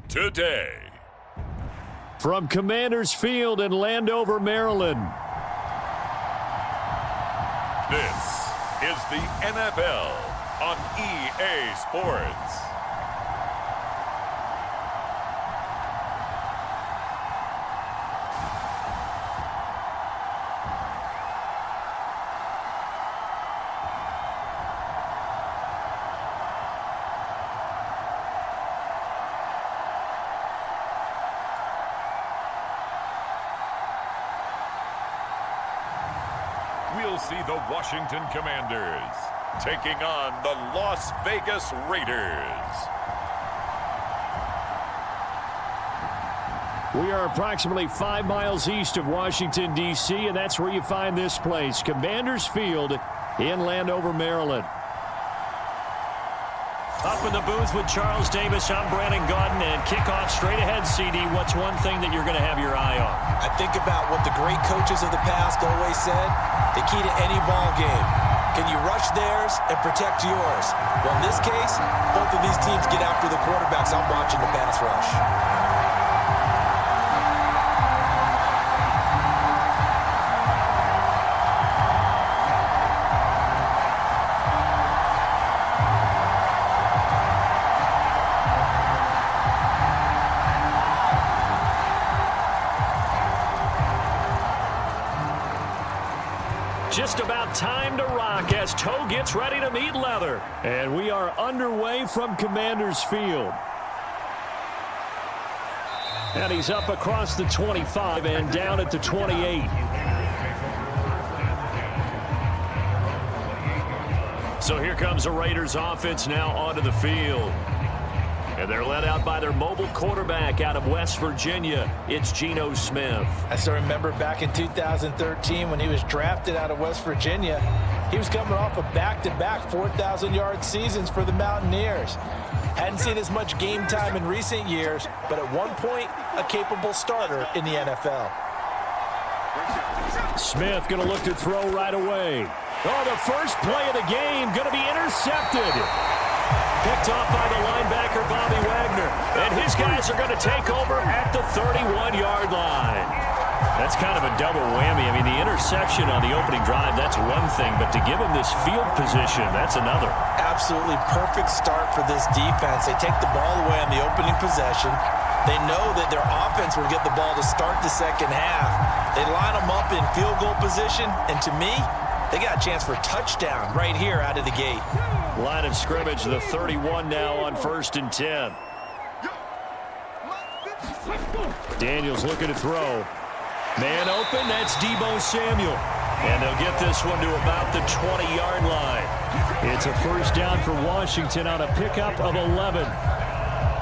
today. From Commanders Field in Landover, Maryland. This is the NFL on EA Sports. We'll see the Washington Commanders taking on the Las Vegas Raiders. We are approximately 5 miles east of Washington, D.C., and that's where you find this place, Commanders Field in Landover, Maryland. Up in the booth with Charles Davis, I'm Brandon Gaudin, and kickoff straight ahead, CD. What's one thing that you're going to have your eye on? I think about what the great coaches of the past always said, the key to any ball game. Can you rush theirs and protect yours? Well, in this case, both of these teams get after the quarterbacks. I'm watching the pass rush. Just about time to rock as toe gets ready to meet leather. And we are underway from Commanders Field. And he's up across the 25 and down at the 28. So here comes the Raiders offense now onto the field. And they're led out by their mobile quarterback out of West Virginia. It's Geno Smith. I still remember back in 2013 when he was drafted out of West Virginia. He was coming off of back-to-back 4,000-yard seasons for the Mountaineers. Hadn't seen as much game time in recent years, but at one point, a capable starter in the NFL. Smith going to look to throw right away. Oh, the first play of the game going to be intercepted. Picked off by the linebacker, Bobby Wagner. And his guys are going to take over at the 31-yard line. That's kind of a double whammy. I mean, the interception on the opening drive, that's one thing. But to give him this field position, that's another. Absolutely perfect start for this defense. They take the ball away on the opening possession. They know that their offense will get the ball to start the second half. They line them up in field goal position. And to me, they got a chance for a touchdown right here out of the gate. Line of scrimmage, the 31 now on 1st and 10. Daniels looking to throw. Man open, that's Deebo Samuel. And they'll get this one to about the 20-yard line. It's a first down for Washington on a pickup of 11.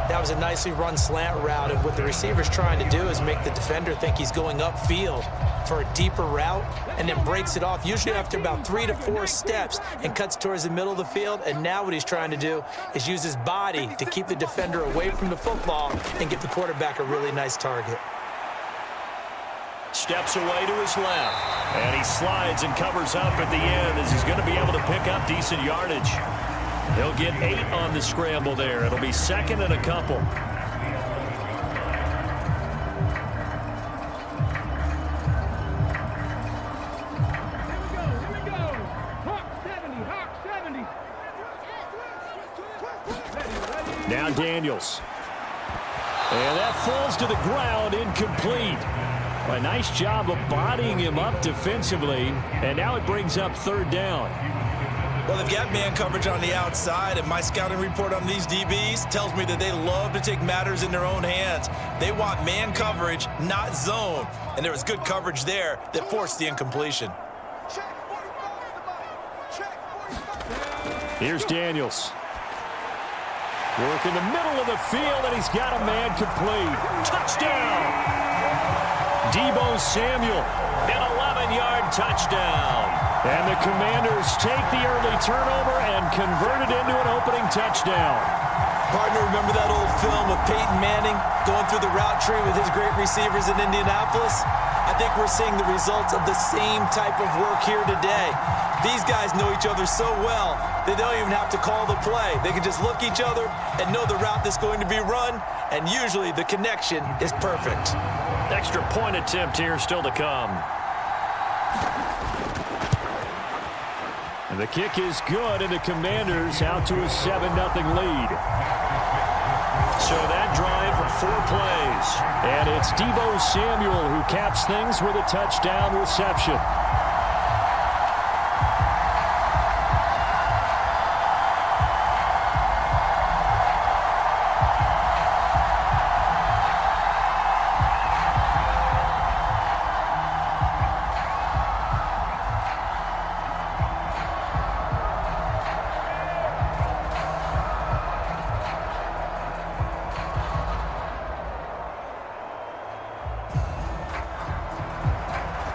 That was a nicely run slant route, and what the receiver's trying to do is make the defender think he's going upfield for a deeper route and then breaks it off, usually after about 3 to 4 steps, and cuts towards the middle of the field. And now what he's trying to do is use his body to keep the defender away from the football and give the quarterback a really nice target. Steps away to his left, and he slides and covers up at the end as he's going to be able to pick up decent yardage. He'll get 8 on the scramble there. It'll be second and a couple. Now Daniels. And that falls to the ground, incomplete. A nice job of bodying him up defensively, and now it brings up 3rd down. Well, they've got man coverage on the outside, and my scouting report on these DBs tells me that they love to take matters in their own hands. They want man coverage, not zone. And there was good coverage there that forced the incompletion. Here's Daniels. Work in the middle of the field, and he's got a man complete. Touchdown! Deebo Samuel, an 11-yard touchdown. And the Commanders take the early turnover and convert it into an opening touchdown. Partner, remember that old film with Peyton Manning going through the route tree with his great receivers in Indianapolis, I think we're seeing the results of the same type of work here today. These guys know each other so well, they don't even have to call the play. They can just look each other and know the route that's going to be run, and usually the connection is perfect. Extra point attempt here still to come. And the kick is good, and the Commanders out to a 7-0 lead. So that drive, 4 plays. And it's Deebo Samuel who caps things with a touchdown reception.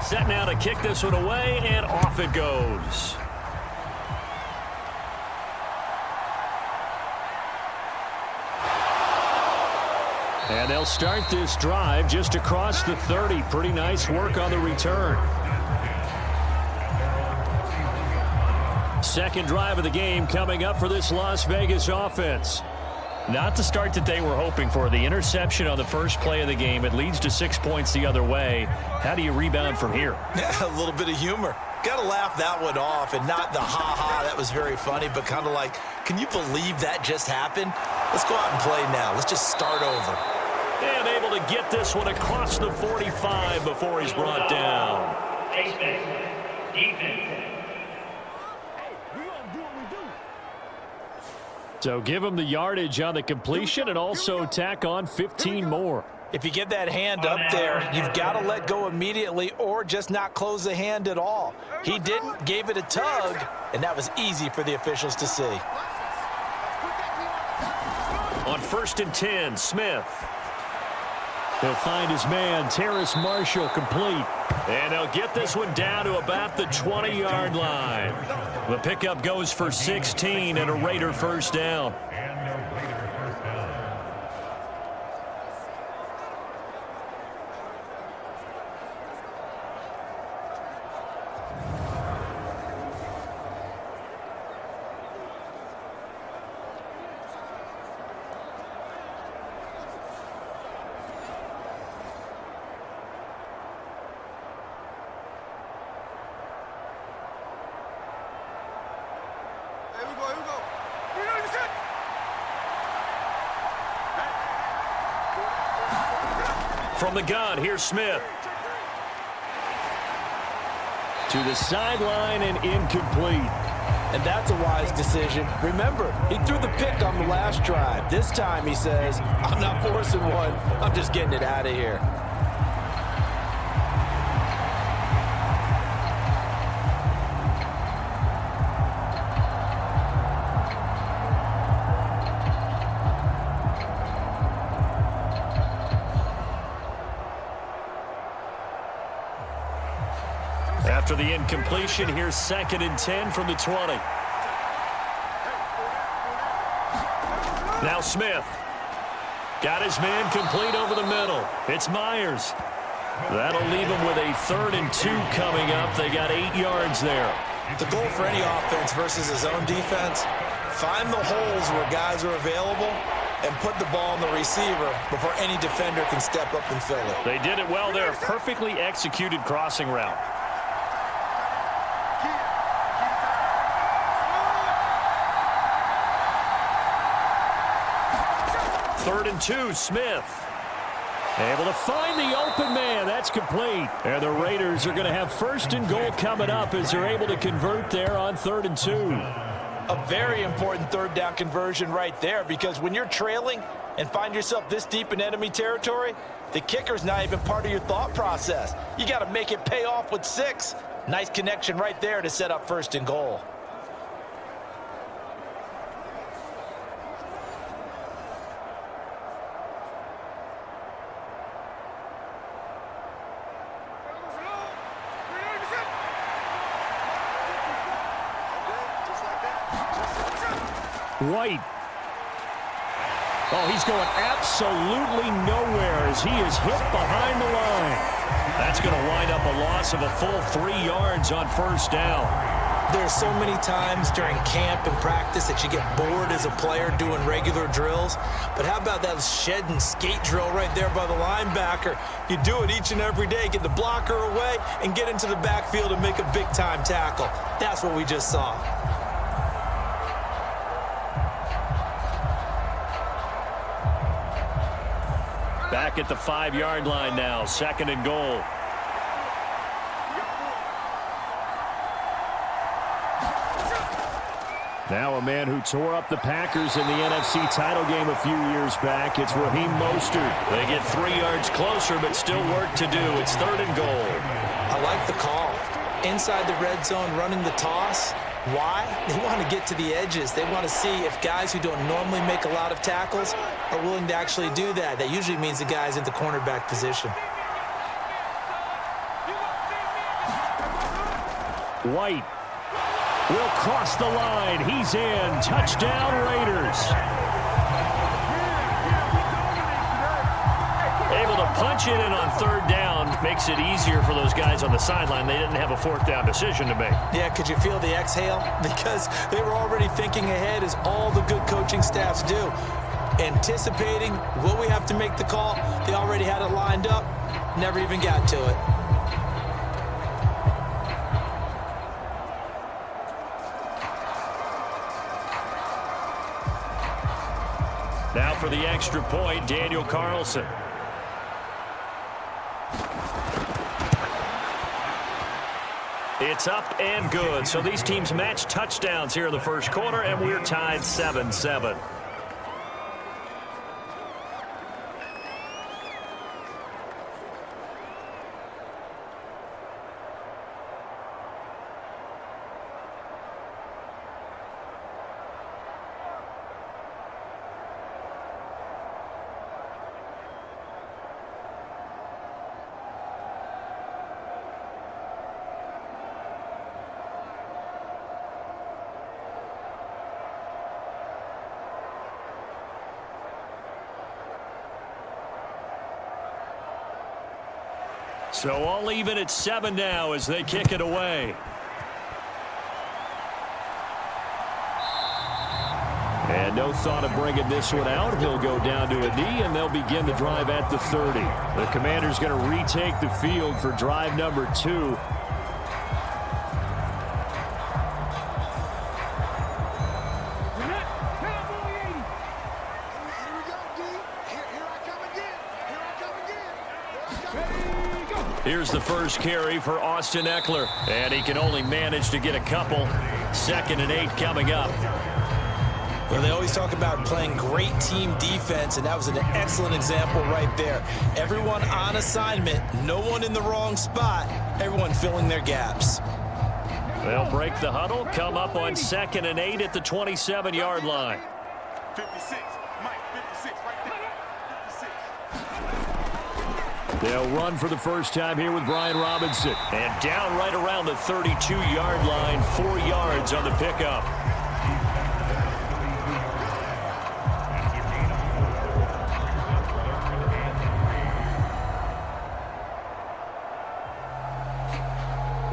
Set now to kick this one away, and off it goes. And they'll start this drive just across the 30. Pretty nice work on the return. Second drive of the game coming up for this Las Vegas offense. Not the start that they were hoping for. The interception on the first play of the game. It leads to 6 points the other way. How do you rebound from here? A little bit of humor. Got to laugh that one off, and not the ha-ha, that was very funny, but kind of like, can you believe that just happened? Let's go out and play now. Let's just start over. And able to get this one across the 45 before he's brought down. Defense. So give him the yardage on the completion and also tack on 15 more. If you get that hand up there, you've got to let go immediately or just not close the hand at all. He didn't, gave it a tug, and that was easy for the officials to see. On 1st and 10, Smith. He'll find his man, Terrace Marshall, complete. And they'll get this one down to about the 20-yard line. The pickup goes for 16 and a Raider first down. From the gun, here's Smith. To the sideline and incomplete. And that's a wise decision. Remember, he threw the pick on the last drive. This time he says, I'm not forcing one. I'm just getting it out of here. After the incompletion, here's 2nd and 10 from the 20. Now Smith. Got his man complete over the middle. It's Myers. That'll leave him with a 3rd and 2 coming up. They got 8 yards there. The goal for any offense versus his own defense, find the holes where guys are available and put the ball on the receiver before any defender can step up and fill it. They did it well there. Perfectly executed crossing route. 3rd and 2, Smith. Able to find the open man. That's complete. And the Raiders are going to have 1st and goal coming up as they're able to convert there on 3rd and 2. A very important 3rd down conversion right there, because when you're trailing and find yourself this deep in enemy territory, the kicker's not even part of your thought process. You got to make it pay off with 6. Nice connection right there to set up 1st and goal. White. Oh, he's going absolutely nowhere as he is hit behind the line. That's going to wind up a loss of a full 3 yards on first down. There's so many times during camp and practice that you get bored as a player doing regular drills. But how about that shed and skate drill right there by the linebacker? You do it each and every day. Get the blocker away and get into the backfield and make a big-time tackle. That's what we just saw. Back at the 5-yard line now, 2nd and goal. Now a man who tore up the Packers in the NFC title game a few years back. It's Raheem Mostert. They get 3 yards closer, but still work to do. It's 3rd and goal. I like the call. Inside the red zone, running the toss. Why? They want to get to the edges. They want to see if guys who don't normally make a lot of tackles are willing to actually do that. That usually means the guy's in the cornerback position. White will cross the line. He's in. Touchdown, Raiders. Able to punch it in on 3rd down. Makes it easier for those guys on the sideline. They didn't have a 4th down decision to make. Yeah, could you feel the exhale? Because they were already thinking ahead, as all the good coaching staffs do. Anticipating, will we have to make the call? They already had it lined up. Never even got to it. Now for the extra point, Daniel Carlson. It's up and good. So these teams match touchdowns here in the first quarter, and we're tied 7-7. So all even at 7 now as they kick it away. And no thought of bringing this one out. He'll go down to a knee, and they'll begin the drive at the 30. The Commander's going to retake the field for drive number 2. Here's the first carry for Austin Eckler, and he can only manage to get a couple. 2nd and 8 coming up. Well, they always talk about playing great team defense, and that was an excellent example right there. Everyone on assignment, no one in the wrong spot, everyone filling their gaps. They'll break the huddle, come up on 2nd and 8 at the 27-yard line. 56, Mike, 56, right there. 56. They'll run for the first time here with Brian Robinson. And down right around the 32-yard line, 4 yards on the pickup.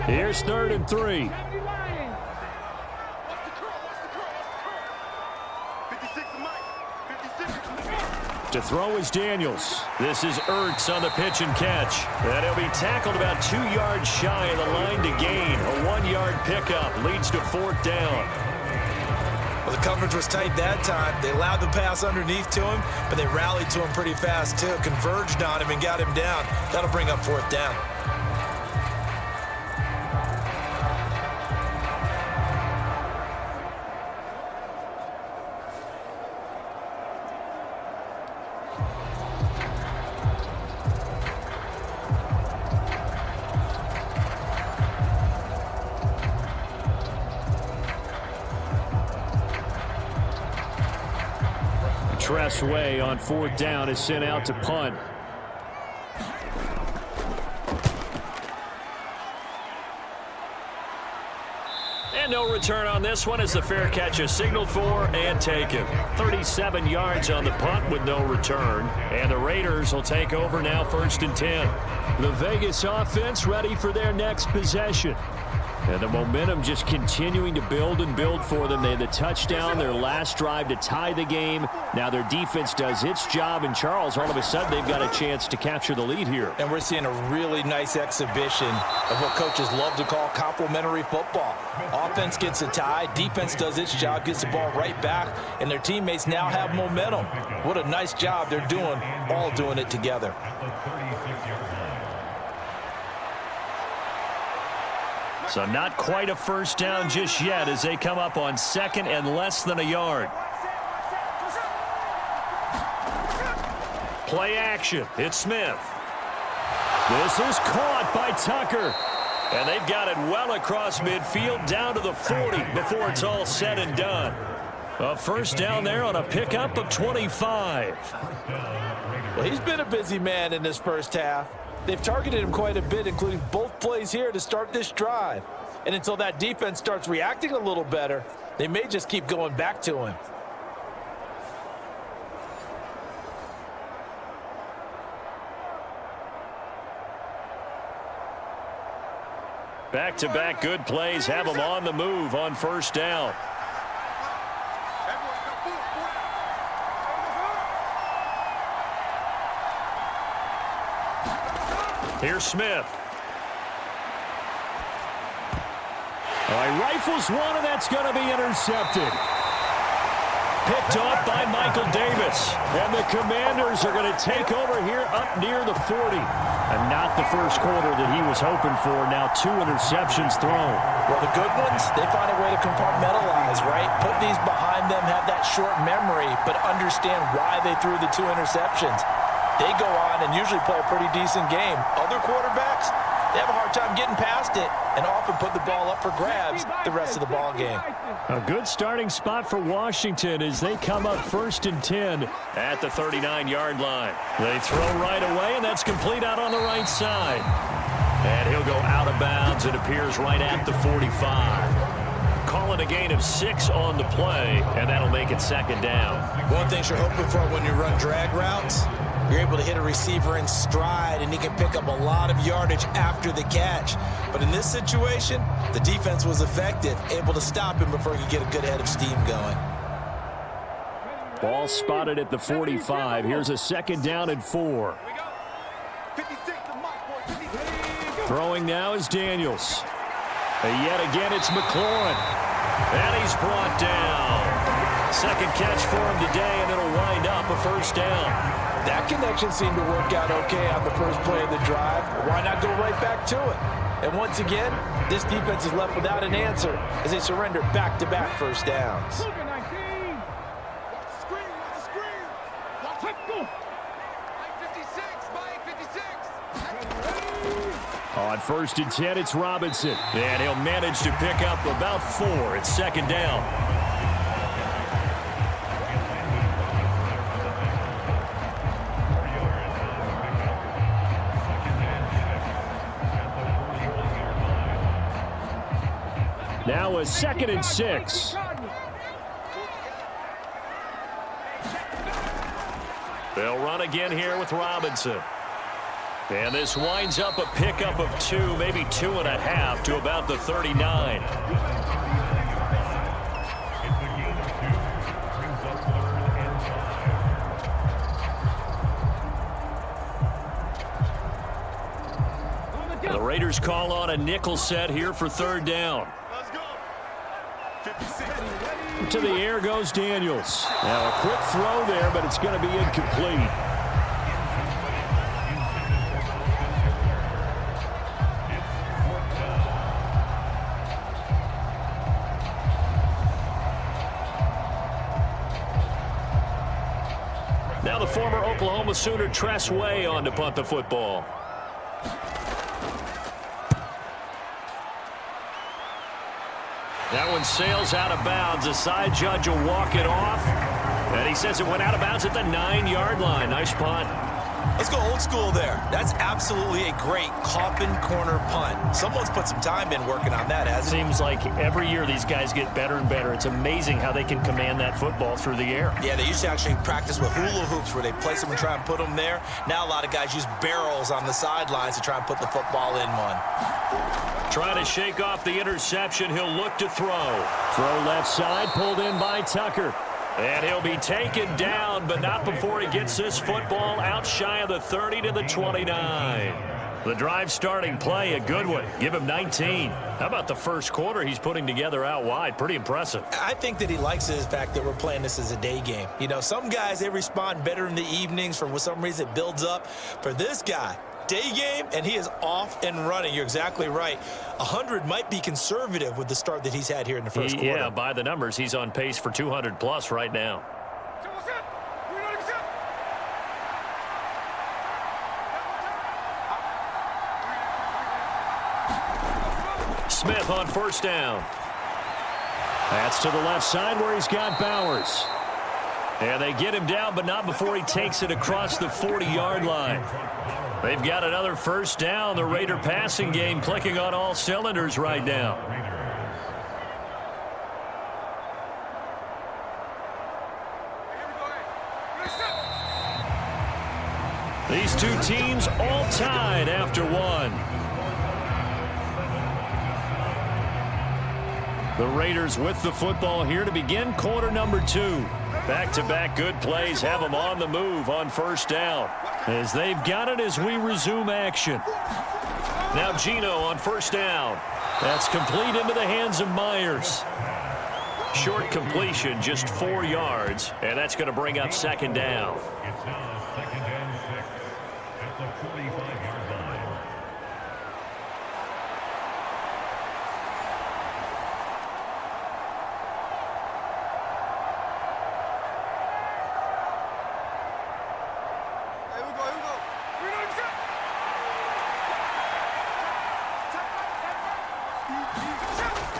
Here's 3rd and 3. To throw is Daniels. This is Ertz on the pitch and catch. And he'll be tackled about 2 yards shy of the line to gain. A 1-yard pickup leads to 4th down. Well, the coverage was tight that time. They allowed the pass underneath to him, but they rallied to him pretty fast, too. Converged on him and got him down. That'll bring up 4th down. Way on 4th down is sent out to punt. And no return on this one as the fair catch is signaled for and taken. 37 yards on the punt with no return. And the Raiders will take over now 1st and 10. The Vegas offense ready for their next possession. And the momentum just continuing to build and build for them. They had the touchdown, their last drive to tie the game. Now their defense does its job. And Charles, all of a sudden, they've got a chance to capture the lead here. And we're seeing a really nice exhibition of what coaches love to call complementary football. Offense gets a tie, defense does its job, gets the ball right back, and their teammates now have momentum. What a nice job they're doing, all doing it together. So not quite a first down just yet as they come up on 2nd and less than a yard. Play action. It's Smith. This is caught by Tucker. And they've got it well across midfield down to the 40 before it's all said and done. A first down there on a pickup of 25. Well, he's been a busy man in this first half. They've targeted him quite a bit, including both plays here to start this drive. And until that defense starts reacting a little better, they may just keep going back to him. Back-to-back good plays have them on the move on first down. Here's Smith. All right, rifles one, and that's going to be intercepted. Picked off by Michael Davis. And the Commanders are going to take over here up near the 40. And not the first quarter that he was hoping for. Now 2 interceptions thrown. Well, the good ones, they find a way to compartmentalize, right? Put these behind them, have that short memory, but understand why they threw the 2 interceptions. They go on and usually play a pretty decent game. Other quarterbacks, they have a hard time getting past it and often put the ball up for grabs the rest of the ball game. A good starting spot for Washington as they come up 1st and 10 at the 39-yard line. They throw right away, and that's complete out on the right side. And he'll go out of bounds. It appears right at the 45. Calling a gain of 6 on the play, and that'll make it 2nd down. One thing you're hoping for when you run drag routes, you're able to hit a receiver in stride, and he can pick up a lot of yardage after the catch. But in this situation, the defense was effective, able to stop him before he could get a good head of steam going. Ball spotted at the 45. Here's a 2nd down and 4. Throwing now is Daniels. And yet again, it's McLaurin. And he's brought down. Second catch for him today, and it'll wind up a first down. That connection seemed to work out okay on the first play of the drive. Why not go right back to it? And once again, this defense is left without an answer as they surrender back-to-back first downs. On 1st and 10, it's Robinson. And he'll manage to pick up about 4. It's 2nd down. Now a 2nd and 6. They'll run again here with Robinson. And this winds up a pickup of 2, maybe 2.5 to about the 39. The Raiders call on a nickel set here for 3rd down. To the air goes Daniels. Now a quick throw there, but it's going to be incomplete. Now the former Oklahoma Sooner Tress Way on to punt the football. That one sails out of bounds. The side judge will walk it off. And he says it went out of bounds at the 9-yard line. Nice punt. Let's go old school there. That's absolutely a great coffin corner punt. Someone's put some time in working on that, hasn't it? Seems like every year these guys get better and better. It's amazing how they can command that football through the air. Yeah, they used to actually practice with hula hoops where they place them and try and put them there. Now a lot of guys use barrels on the sidelines to try and put the football in one. Trying to shake off the interception. He'll look to throw. Throw left side, pulled in by Tucker. And he'll be taken down, but not before he gets this football out shy of the 30 to the 29. The drive starting play, a good one. Give him 19. How about the first quarter he's putting together out wide? Pretty impressive. I think that he likes the fact that we're playing this as a day game. You know, some guys, they respond better in the evenings. For some reason, it builds up. For this guy, day game, and he is off and running. You're exactly right. 100 might be conservative with the start that he's had here in the first quarter. Yeah, by the numbers, he's on pace for 200+ right now. Smith on first down. That's to the left side where he's got Bowers. And they get him down, but not before he takes it across the 40-yard line. They've got another first down. The Raider passing game clicking on all cylinders right now. These two teams all tied after one. The Raiders with the football here to begin quarter number 2. Back-to-back good plays have them on the move on first down. As they've got it as we resume action. Now Gino on first down. That's complete into the hands of Myers. Short completion, just 4 yards, and that's going to bring up second down.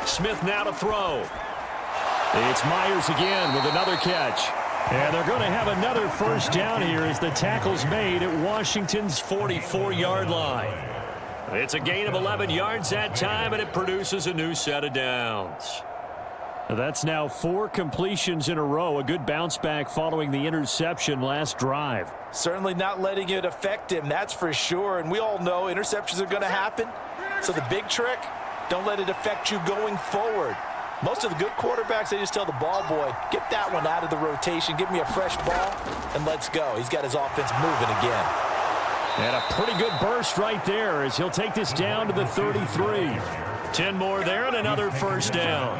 Smith now to throw. It's Myers again with another catch. And they're going to have another first down here as the tackle's made at Washington's 44-yard line. It's a gain of 11 yards that time, and it produces a new set of downs. That's now 4 completions in a row. A good bounce back following the interception last drive. Certainly not letting it affect him, that's for sure. And we all know interceptions are going to happen. So the big trick, don't let it affect you going forward. Most of the good quarterbacks, they just tell the ball boy, get that one out of the rotation, give me a fresh ball, and let's go. He's got his offense moving again. And a pretty good burst right there as he'll take this down to the 33. 10 more there and another first down.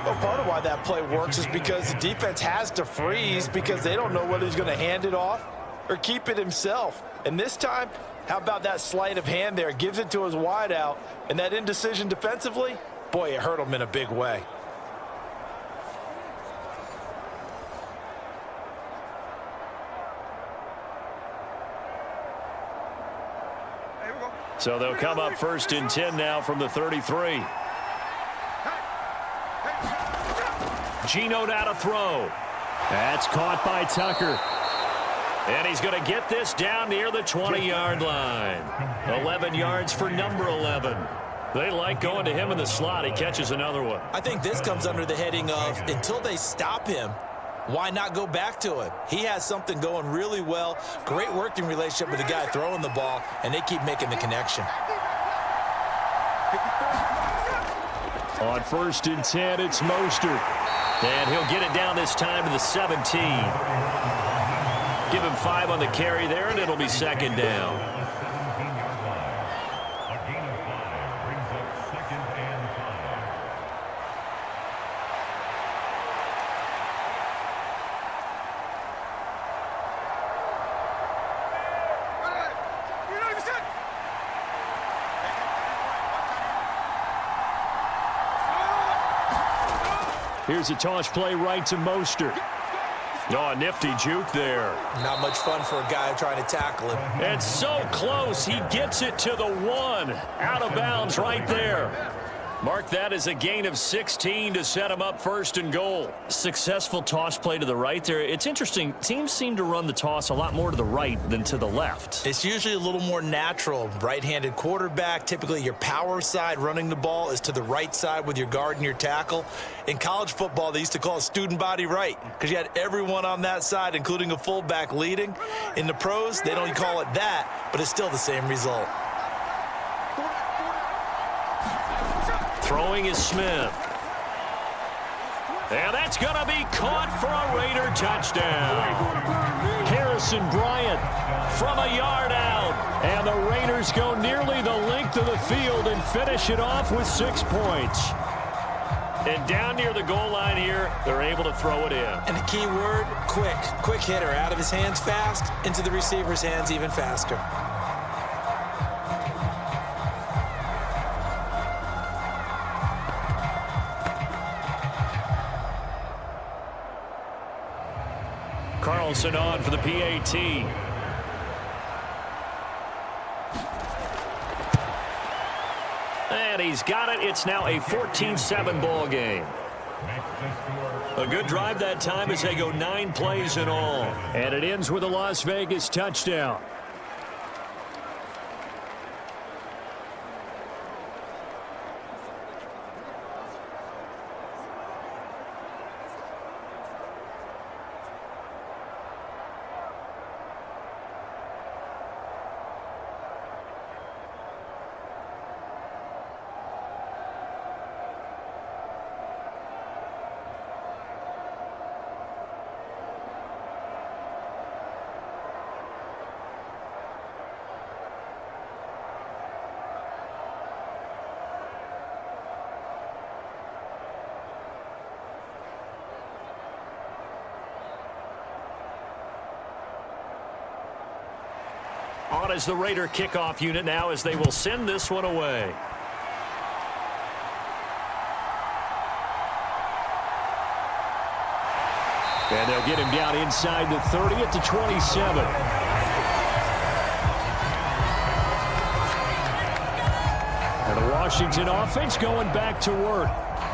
Well, part of why that play works is because the defense has to freeze because they don't know whether he's going to hand it off or keep it himself. And this time, how about that sleight of hand there? Gives it to his wideout. And that indecision defensively, boy, it hurt him in a big way. So they'll come up first and 10 now from the 33. Gino now to throw. That's caught by Tucker. And he's going to get this down near the 20-yard line. 11 yards for number 11. They like going to him in the slot. He catches another one. I think this comes under the heading of until they stop him, why not go back to it? He has something going really well. Great working relationship with the guy throwing the ball, and they keep making the connection. On first and 10, it's Mostert. And he'll get it down this time to the 17. Give him 5 on the carry there, and it'll be second down. Here's a toss play right to Mostert. Oh, a nifty juke there. Not much fun for a guy trying to tackle him. And so close, he gets it to the 1. Out of bounds right there. Mark that as a gain of 16 to set him up first and goal. Successful toss play to the right there. It's interesting. Teams seem to run the toss a lot more to the right than to the left. It's usually a little more natural. Right-handed quarterback, typically your power side running the ball is to the right side with your guard and your tackle. In college football, they used to call it student body right because you had everyone on that side, including a fullback leading. In the pros, they don't call it that, but it's still the same result. Throwing is Smith. And that's going to be caught for a Raider touchdown. Harrison Bryant from a yard out. And the Raiders go nearly the length of the field and finish it off with 6 points. And down near the goal line here, they're able to throw it in. And the key word, quick. Quick hitter. Out of his hands fast, into the receiver's hands even faster. Carlson on for the PAT. And he's got it. It's now a 14-7 ball game. A good drive that time as they go 9 plays in all. And it ends with a Las Vegas touchdown. On is the Raider kickoff unit now as they will send this one away. And they'll get him down inside the 30 at the 27. And the Washington offense going back to work.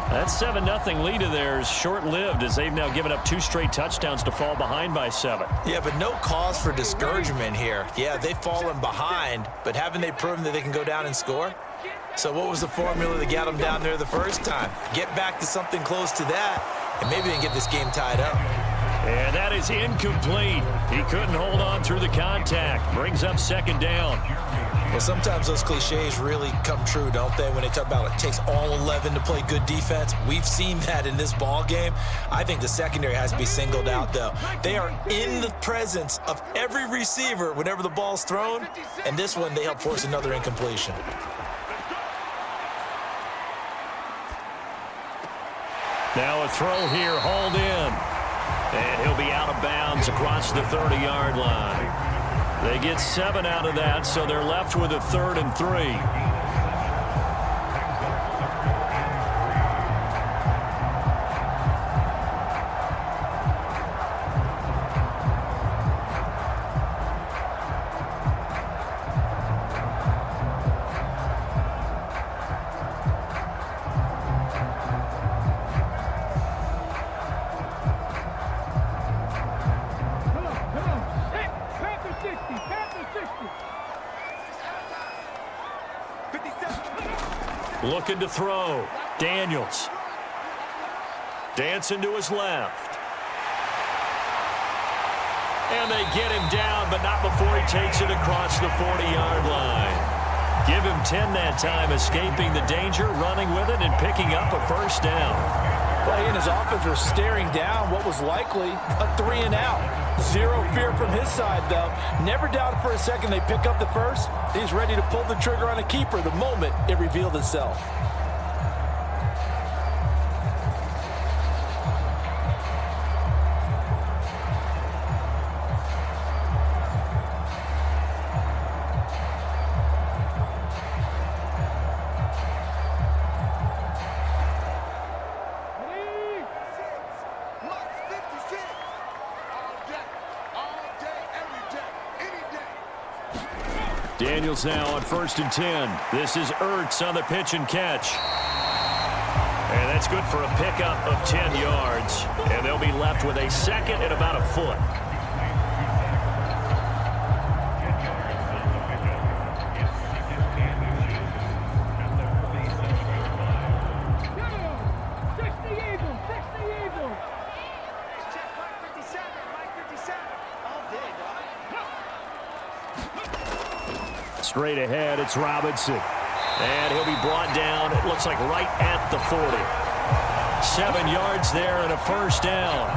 That 7-0 lead of theirs short-lived as they've now given up 2 straight touchdowns to fall behind by 7. Yeah, but no cause for discouragement here. Yeah, they've fallen behind, but haven't they proven that they can go down and score? So what was the formula that got them down there the first time? Get back to something close to that, and maybe they can get this game tied up. And that is incomplete. He couldn't hold on through the contact. Brings up 2nd down. Well, sometimes those cliches really come true, don't they, when they talk about it takes all 11 to play good defense. We've seen that in this ball game. I think the secondary has to be singled out, though. They are in the presence of every receiver whenever the ball's thrown, and this one, they help force another incompletion. Now a throw here, hauled in. And he'll be out of bounds across the 30-yard line. They get 7 out of that, so they're left with a 3rd and 3. Looking to throw. Daniels. Dancing to his left. And they get him down, but not before he takes it across the 40-yard line. Give him 10 that time, escaping the danger, running with it, and picking up a 1st down. Well, he and his offense were staring down what was likely a 3-and-out. Zero fear from his side, though. Never doubted for a second they pick up the first. He's ready to pull the trigger on a keeper the moment it revealed itself. Daniels now on 1st and 10. This is Ertz on the pitch and catch. That's good for a pickup of 10 yards, and they'll be left with a second and about a foot. Straight ahead, it's Robinson. And he'll be brought down, it looks like right at the 40. 7 yards there and a first down.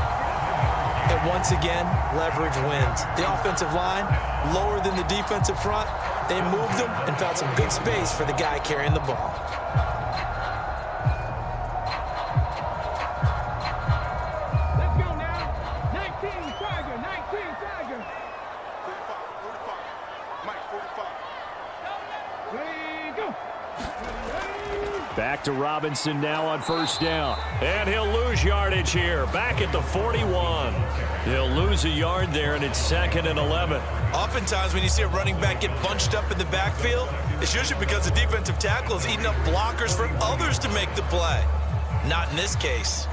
And once again, leverage wins. The offensive line, lower than the defensive front. They moved them and found some good space for the guy carrying the ball. Let's go now. 19, Tiger, 19, Tiger. 45, Mike, 45. Ready, go. Back to Robinson now on first down. And he'll lose yardage here, back at the 41. He'll lose a yard there, and it's 2nd and 11. Oftentimes when you see a running back get bunched up in the backfield, it's usually because the defensive tackle is eating up blockers for others to make the play. Not in this case.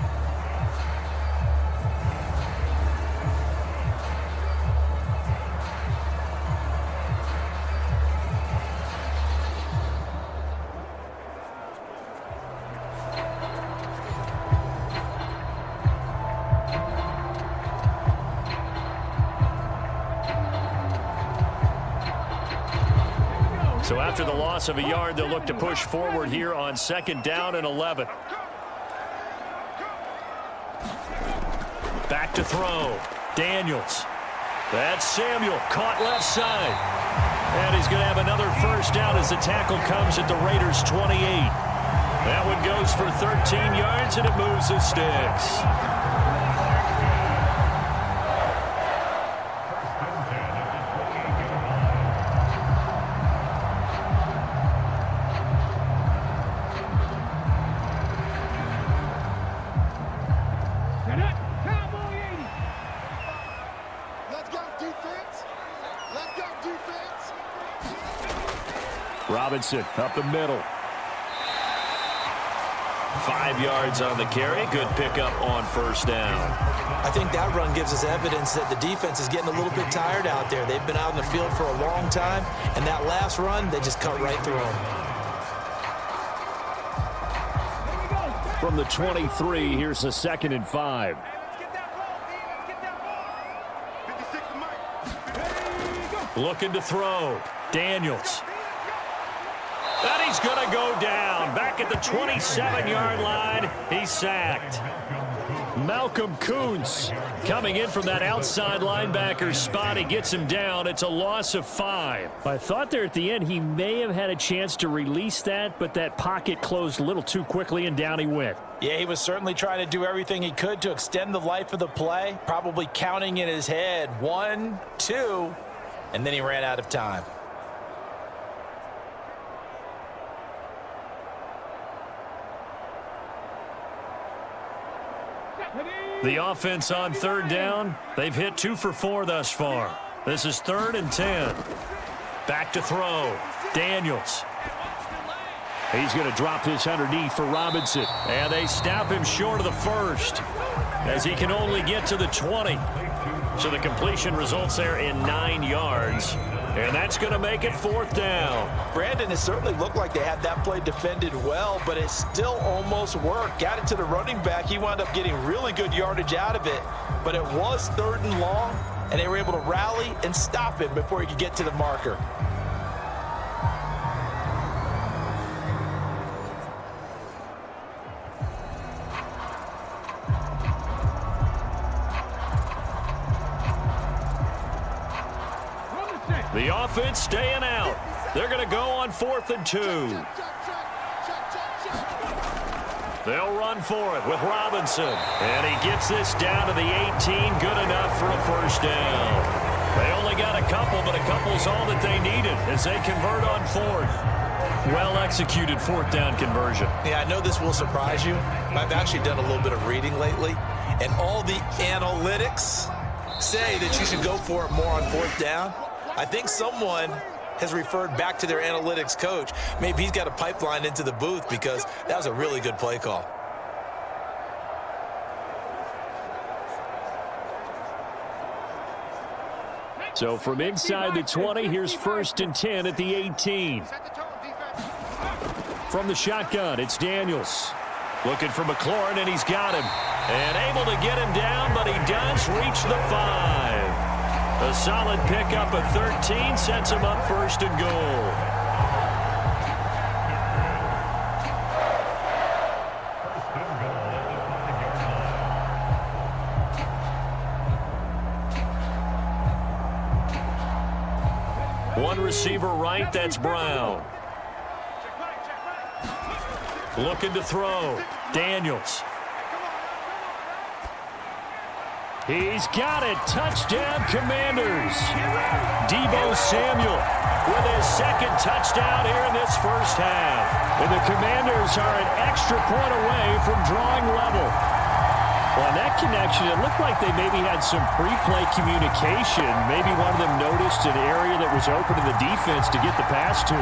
So after the loss of a yard, they'll look to push forward here on 2nd down and 11. Back to throw. Daniels. That's Samuel, caught left side. And he's going to have another first down as the tackle comes at the Raiders' 28. That one goes for 13 yards, and it moves the sticks. Robinson up the middle. 5 yards on the carry. Good pickup on first down. I think that run gives us evidence that the defense is getting a little bit tired out there. They've been out in the field for a long time, and that last run, they just cut right through them. From the 23, here's a 2nd and 5. Let's get that ball, D. Let's get that ball. 56 to Mike. Looking to throw. Daniels. And he's going to go down. Back at the 27-yard line. He's sacked. Malcolm Kuntz coming in from that outside linebacker spot. He gets him down. It's a loss of 5. I thought there at the end he may have had a chance to release that, but that pocket closed a little too quickly, and down he went. Yeah, he was certainly trying to do everything he could to extend the life of the play, probably counting in his head 1, 2, and then he ran out of time. The offense on 3rd down. They've hit 2 for 4 thus far. This is 3rd and 10. Back to throw. Daniels. He's going to drop this underneath for Robinson. And they snap him short of the first as he can only get to the 20. So the completion results there in 9 yards. And that's going to make it 4th down. Brandon, it certainly looked like they had that play defended well, but it still almost worked. Got it to the running back. He wound up getting really good yardage out of it, but it was 3rd and long, and they were able to rally and stop him before he could get to the marker. The offense staying out. They're going to go on 4th and 2. They'll run for it with Robinson. And he gets this down to the 18. Good enough for a first down. They only got a couple, but a couple's all that they needed as they convert on 4th. Well-executed 4th down conversion. Yeah, I know this will surprise you. I've actually done a little bit of reading lately, and all the analytics say that you should go for it more on 4th down. I think someone has referred back to their analytics coach. Maybe he's got a pipeline into the booth because that was a really good play call. So from inside the 20, here's 1st and 10 at the 18. From the shotgun, it's Daniels. Looking for McLaurin, and he's got him. And able to get him down, but he does reach the 5. A solid pickup of 13 sets him up 1st and goal. One receiver right, that's Brown. Looking to throw. Daniels. He's got it. Touchdown, Commanders. Deebo Samuel with his 2nd touchdown here in this first half. And the Commanders are an extra point away from drawing level. Well, on that connection, it looked like they maybe had some pre-play communication. Maybe one of them noticed an area that was open to the defense to get the pass to.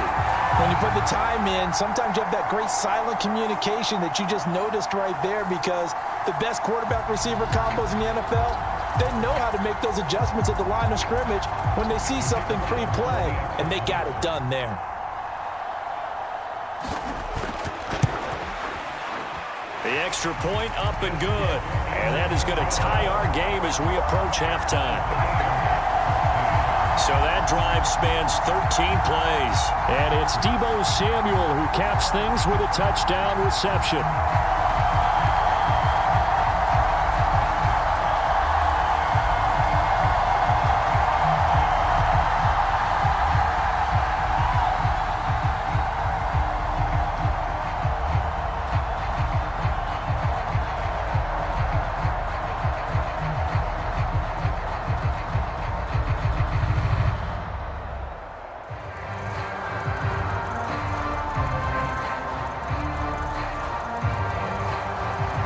When you put the time in, sometimes you have that great silent communication that you just noticed right there, because the best quarterback-receiver combos in the NFL, they know how to make those adjustments at the line of scrimmage when they see something pre-play, and they got it done there. The extra point up and good. And that is going to tie our game as we approach halftime. So that drive spans 13 plays. And it's Deebo Samuel who caps things with a touchdown reception.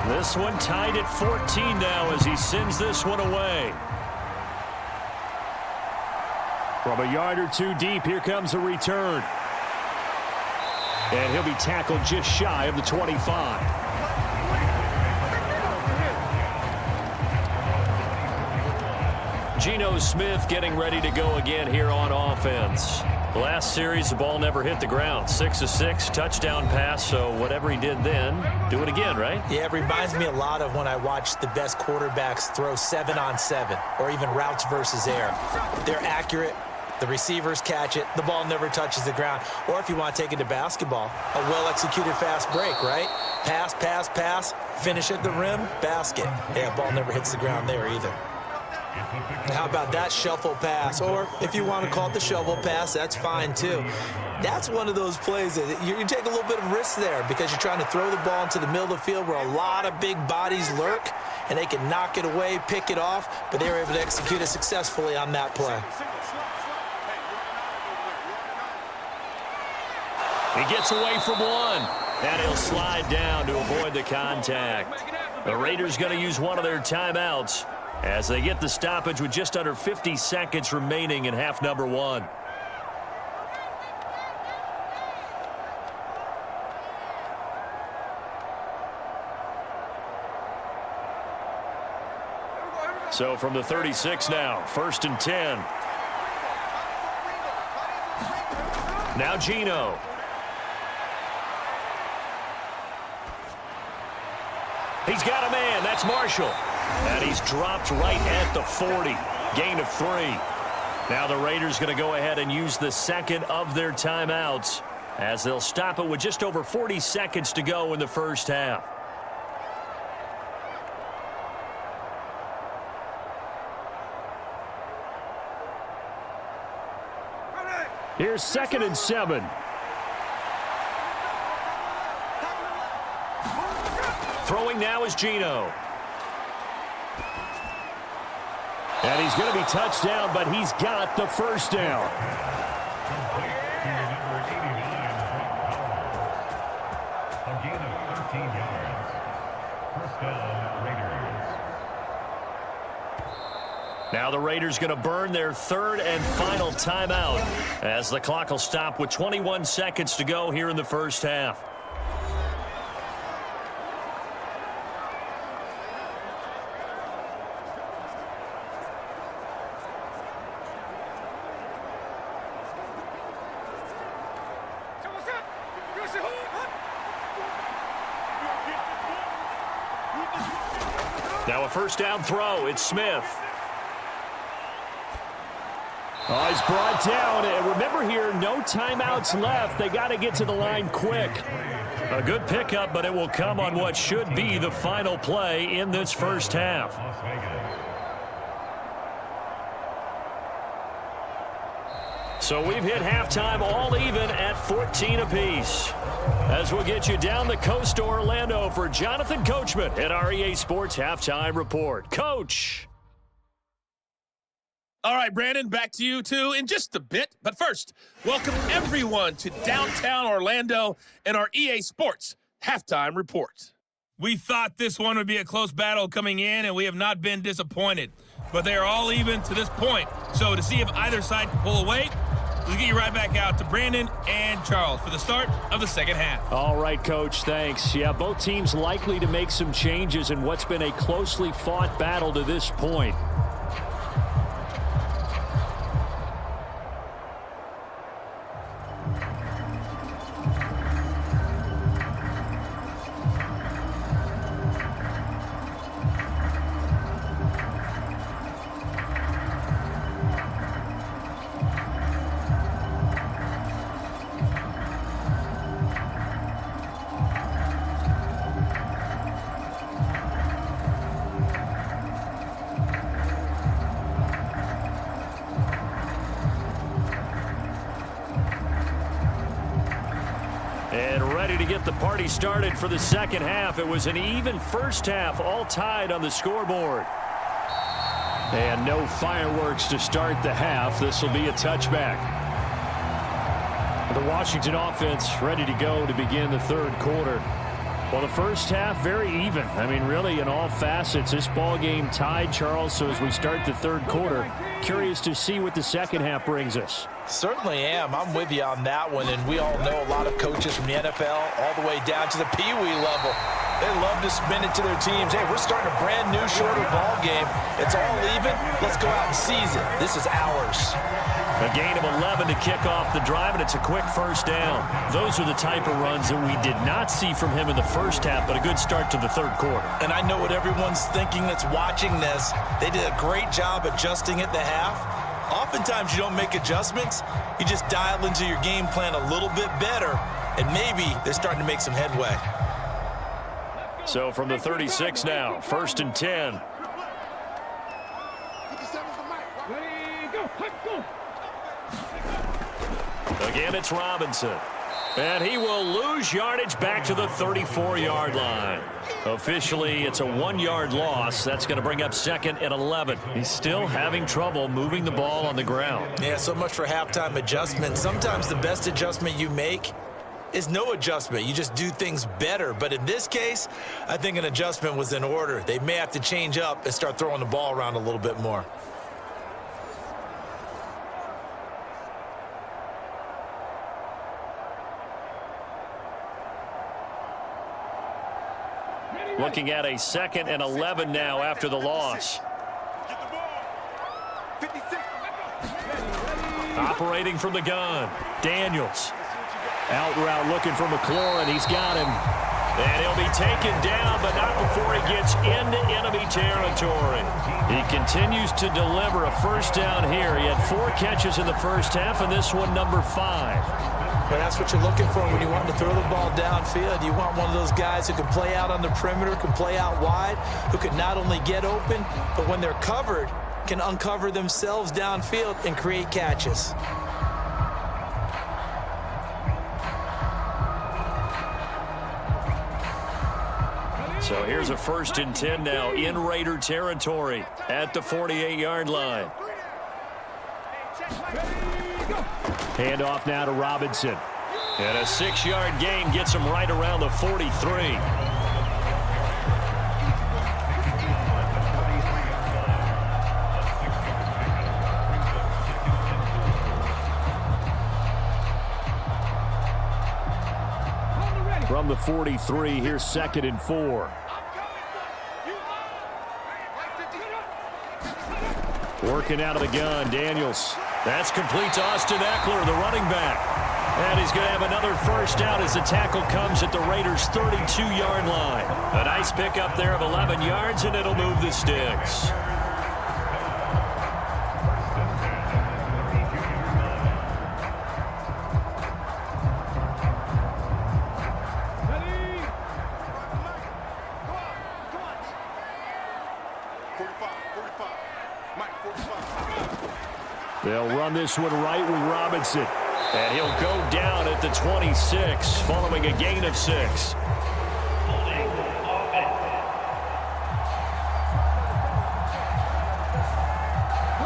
This one tied at 14 now as he sends this one away. From a yard or two deep, here comes a return. And he'll be tackled just shy of the 25. Geno Smith getting ready to go again here on offense. Last series, the ball never hit the ground. 6 of 6, touchdown pass, so whatever he did then, do it again, right? Yeah, it reminds me a lot of when I watch the best quarterbacks throw 7-on-7 or even routes versus air. They're accurate. The receivers catch it. The ball never touches the ground. Or if you want to take it to basketball, a well-executed fast break, right? Pass, pass, pass, finish at the rim, basket. Yeah, ball never hits the ground there either. How about that shuffle pass? Or if you want to call it the shovel pass, that's fine too. That's one of those plays that you take a little bit of risk there because you're trying to throw the ball into the middle of the field where a lot of big bodies lurk, and they can knock it away, pick it off, but they were able to execute it successfully on that play. He gets away from one, and he'll slide down to avoid the contact. The Raiders going to use one of their timeouts as they get the stoppage with just under 50 seconds remaining in half number 1. So from the 36 now, 1st and 10. Now Geno. He's got a man. That's Marshall. And he's dropped right at the 40. Gain of 3. Now the Raiders going to go ahead and use the second of their timeouts as they'll stop it with just over 40 seconds to go in the first half. Here's 2nd and 7. Throwing now is Geno. And he's going to be touched down, but he's got the first down. Now the Raiders going to burn their 3rd and final timeout as the clock will stop with 21 seconds to go here in the first half. Now a first down throw. It's Smith. Oh, he's brought down. And remember here, no timeouts left. They got to get to the line quick. A good pickup, but it will come on what should be the final play in this first half. So we've hit halftime all even at 14 apiece. As we'll get you down the coast to Orlando for Jonathan Coachman at REA Sports Halftime Report. Coach. All right, Brandon, back to you, too, in just a bit. But first, welcome everyone to downtown Orlando and our EA Sports Halftime Report. We thought this one would be a close battle coming in, and we have not been disappointed. But they are all even to this point. So to see if either side can pull away, let's get you right back out to Brandon and Charles for the start of the second half. All right, Coach, thanks. Yeah, both teams likely to make some changes in what's been a closely fought battle to this point. And ready to get the party started for the second half. It was an even first half, all tied on the scoreboard. And no fireworks to start the half. This will be a touchback. The Washington offense ready to go to begin the third quarter. Well, the first half, very even. I mean, really, in all facets, this ball game tied, Charles. So as we start the third quarter, curious to see what the second half brings us. Certainly am. I'm with you on that one. And we all know a lot of coaches from the NFL all the way down to the Pee-wee level. They love to spin it to their teams. Hey, we're starting a brand new, shorter ball game. It's all even. Let's go out and seize it. This is ours. A gain of 11 to kick off the drive, and it's a quick first down. Those are the type of runs that we did not see from him in the first half, but a good start to the third quarter. And I know what everyone's thinking that's watching this. They did a great job adjusting at the half. Oftentimes you don't make adjustments. You just dial into your game plan a little bit better, and maybe they're starting to make some headway. So from the 36 now, 1st and 10. Ready, go. Let's go. Again, it's Robinson. And he will lose yardage back to the 34-yard line. Officially, it's a 1-yard loss. That's going to bring up 2nd and 11. He's still having trouble moving the ball on the ground. Yeah, so much for halftime adjustment. Sometimes the best adjustment you make is no adjustment. You just do things better. But in this case, I think an adjustment was in order. They may have to change up and start throwing the ball around a little bit more. Looking at a 2nd and 11 now after the loss. Get the ball. 56. Operating from the gun, Daniels. Out route looking for McLaurin. He's got him. And he'll be taken down, but not before he gets into enemy territory. He continues to deliver a first down here. He had 4 catches in the first half, and this one number 5. But that's what you're looking for when you want to throw the ball downfield. You want one of those guys who can play out on the perimeter, can play out wide, who can not only get open, but when they're covered, can uncover themselves downfield and create catches. So here's a 1st and 10 now in Raider territory at the 48-yard line. Handoff now to Robinson. And a 6-yard gain gets him right around the 43. From the 43, here's 2nd and 4. Working out of the gun, Daniels. That's complete to Austin Eckler, the running back. And he's going to have another first down as the tackle comes at the Raiders' 32-yard line. A nice pickup there of 11 yards, and it'll move the sticks. They'll run this one right with Robinson. And he'll go down at the 26 following a gain of 6.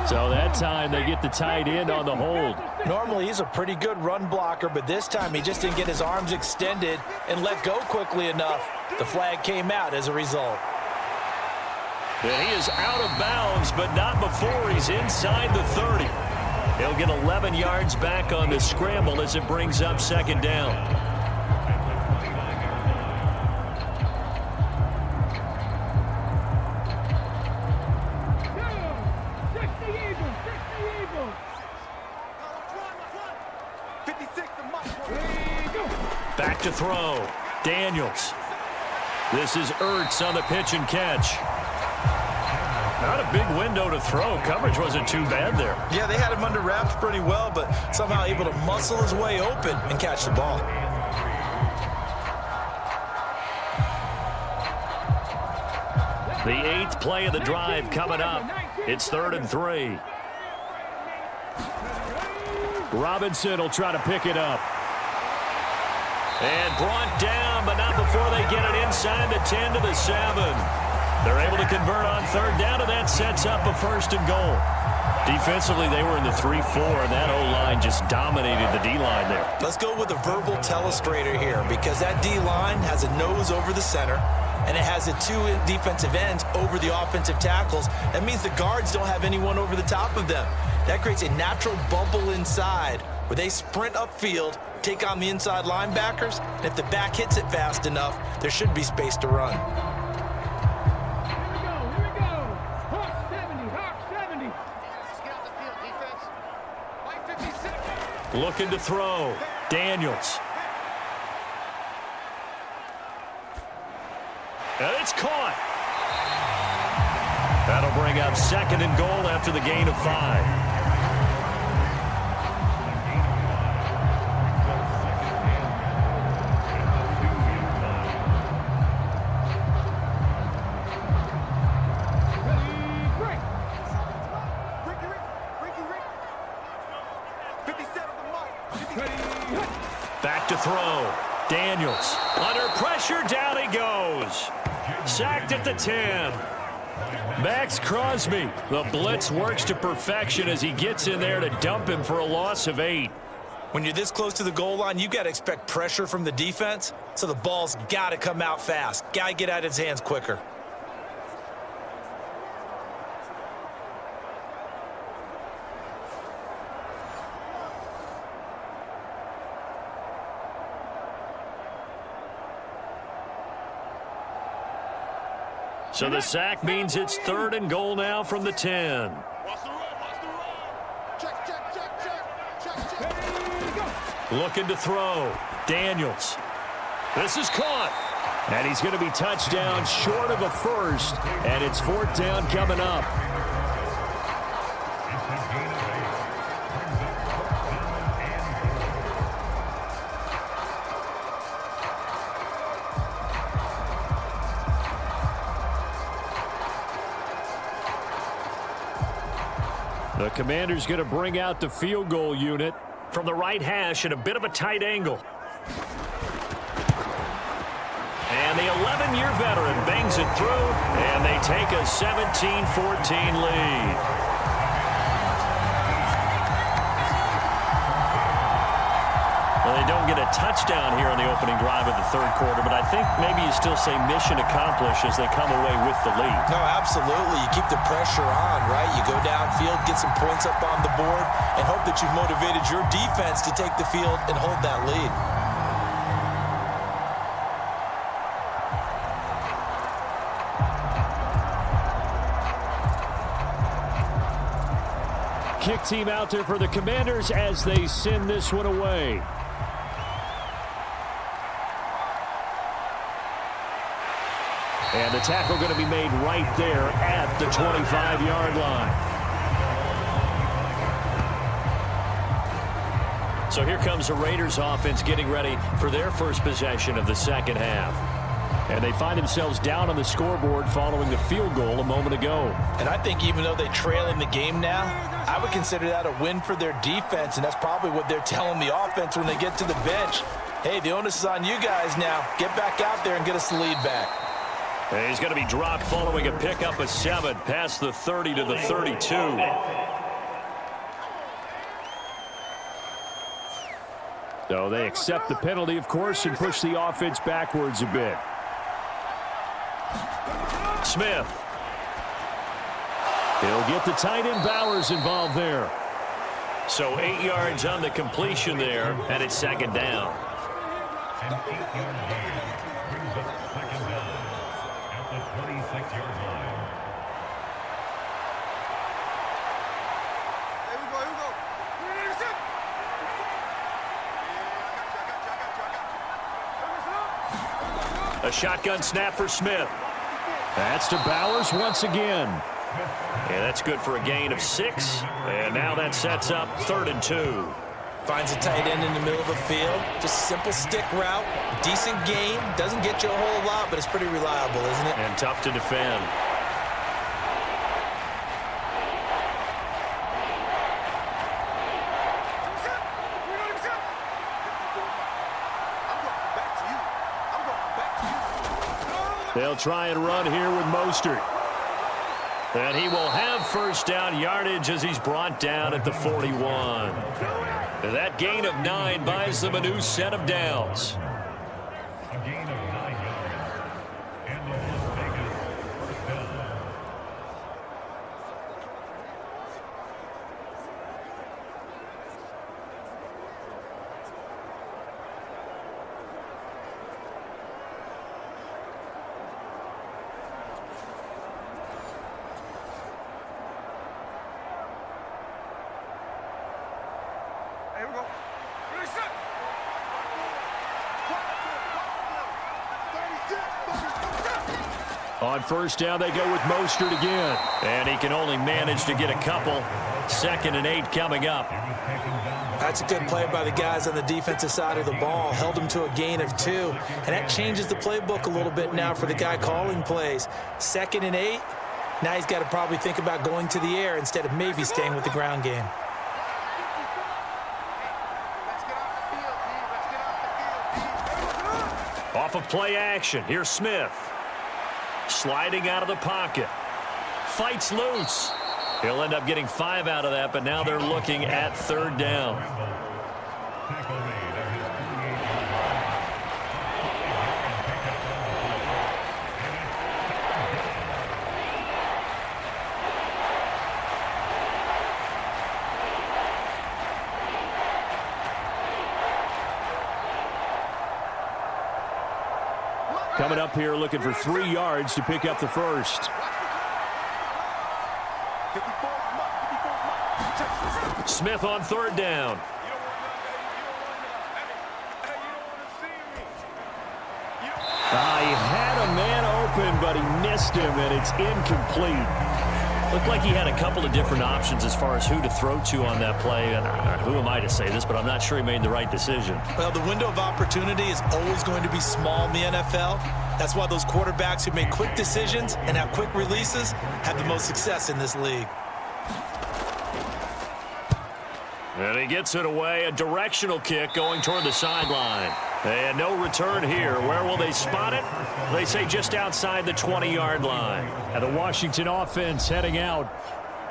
So that time they get the tight end on the hold. Normally he's a pretty good run blocker, but this time he just didn't get his arms extended and let go quickly enough. The flag came out as a result. And he is out of bounds, but not before he's inside the 30. He'll get 11 yards back on the scramble as it brings up second down. Back to throw. Daniels. This is Ertz on the pitch and catch. Not a big window to throw. Coverage wasn't too bad there. Yeah, they had him under wraps pretty well, but somehow able to muscle his way open and catch the ball. The 8th play of the drive coming up. It's 3rd and 3. Robinson will try to pick it up. And brought down, but not before they get it inside the 10 to the 7. They're able to convert on 3rd down, and that sets up a 1st and goal. Defensively, they were in the 3-4, and that O-line just dominated the D-line there. Let's go with a verbal telestrator here, because that D-line has a nose over the center, and it has the 2 defensive ends over the offensive tackles. That means the guards don't have anyone over the top of them. That creates a natural bubble inside where they sprint upfield, take on the inside linebackers, and if the back hits it fast enough, there should be space to run. Looking to throw. Daniels. And it's caught. That'll bring up 2nd and goal after the gain of 5. Back to throw. Daniels. Under pressure, down he goes. Sacked at the 10. Max Crosby. The blitz works to perfection as he gets in there to dump him for a loss of 8. When you're this close to the goal line, you got to expect pressure from the defense, so the ball's got to come out fast. Got to get out of his hands quicker. So the sack means it's 3rd and goal now from the 10. Looking to throw. Daniels. This is caught. And he's going to be touchdown short of a first. And it's 4th down coming up. The Commander's going to bring out the field goal unit. From the right hash at a bit of a tight angle. And the 11-year veteran bangs it through, and they take a 17-14 lead. Well, they don't get a touchdown here in the opening drive of the 3rd quarter, but I think maybe you still say mission accomplished as they come away with the lead. No, absolutely. You keep the pressure on, right? You go downfield, get some points up on the board, and hope that you've motivated your defense to take the field and hold that lead. kick team out there for the Commanders as they send this one away. And the tackle going to be made right there at the 25-yard line. So here comes the Raiders offense getting ready for their first possession of the second half. And they find themselves down on the scoreboard following the field goal a moment ago. And I think even though they trail in the game now, I would consider that a win for their defense, and that's probably what they're telling the offense when they get to the bench. Hey, the onus is on you guys now. Get back out there and get us the lead back. And he's going to be dropped following a pickup of 7 past the 30 to the 32. So they accept the penalty, of course, and push the offense backwards a bit. Smith. He'll get the tight end Bowers involved there. So 8 yards on the completion there, and it's second down. An 8-yard gain brings up second down at the 26-yard line. Here we go. We're gonna intercept. Yeah, I got you. A shotgun snap for Smith. That's to Bowers once again. Yeah, that's good for a gain of 6. And now that sets up 3rd and 2. Finds a tight end in the middle of the field. Just a simple stick route. Decent gain. Doesn't get you a whole lot, but it's pretty reliable, isn't it? And tough to defend. Intercept. We're gonna intercept. I'm going back to you. I'm going back to you. They'll try and run here with Mostert. And he will have first down yardage as he's brought down at the 41. That gain of 9 buys them a new set of downs. A gain of 9 yards. And the Las Vegas first down. Here we go. Intercept. 36. On first down, they go with Mostert again. And he can only manage to get a couple. 2nd and 8 coming up. That's a good play by the guys on the defensive side of the ball. Held him to a gain of 2. And that changes the playbook a little bit now for the guy calling plays. 2nd and 8. Now he's got to probably think about going to the air instead of maybe staying with the ground game. Let's get off the field, D. Let's get off the field, D. Off of play action. Here's Smith. Sliding out of the pocket. Fights loose. He'll end up getting 5 out of that, but now they're looking at 3rd down. Tackle made at his 38-yard Coming up here looking for 3 yards to pick up the first. 54, Check. Smith on 3rd down. He had a man open, but he missed him, and it's incomplete. Looked like he had a couple of different options as far as who to throw to on that play. And who am I to say this, but I'm not sure he made the right decision. Well, the window of opportunity is always going to be small in the NFL. That's why those quarterbacks who make quick decisions and have quick releases have the most success in this league. And he gets it away, a directional kick going toward the sideline. And no return here. Where will they spot it? They say just outside the 20-yard line. And the Washington offense heading out.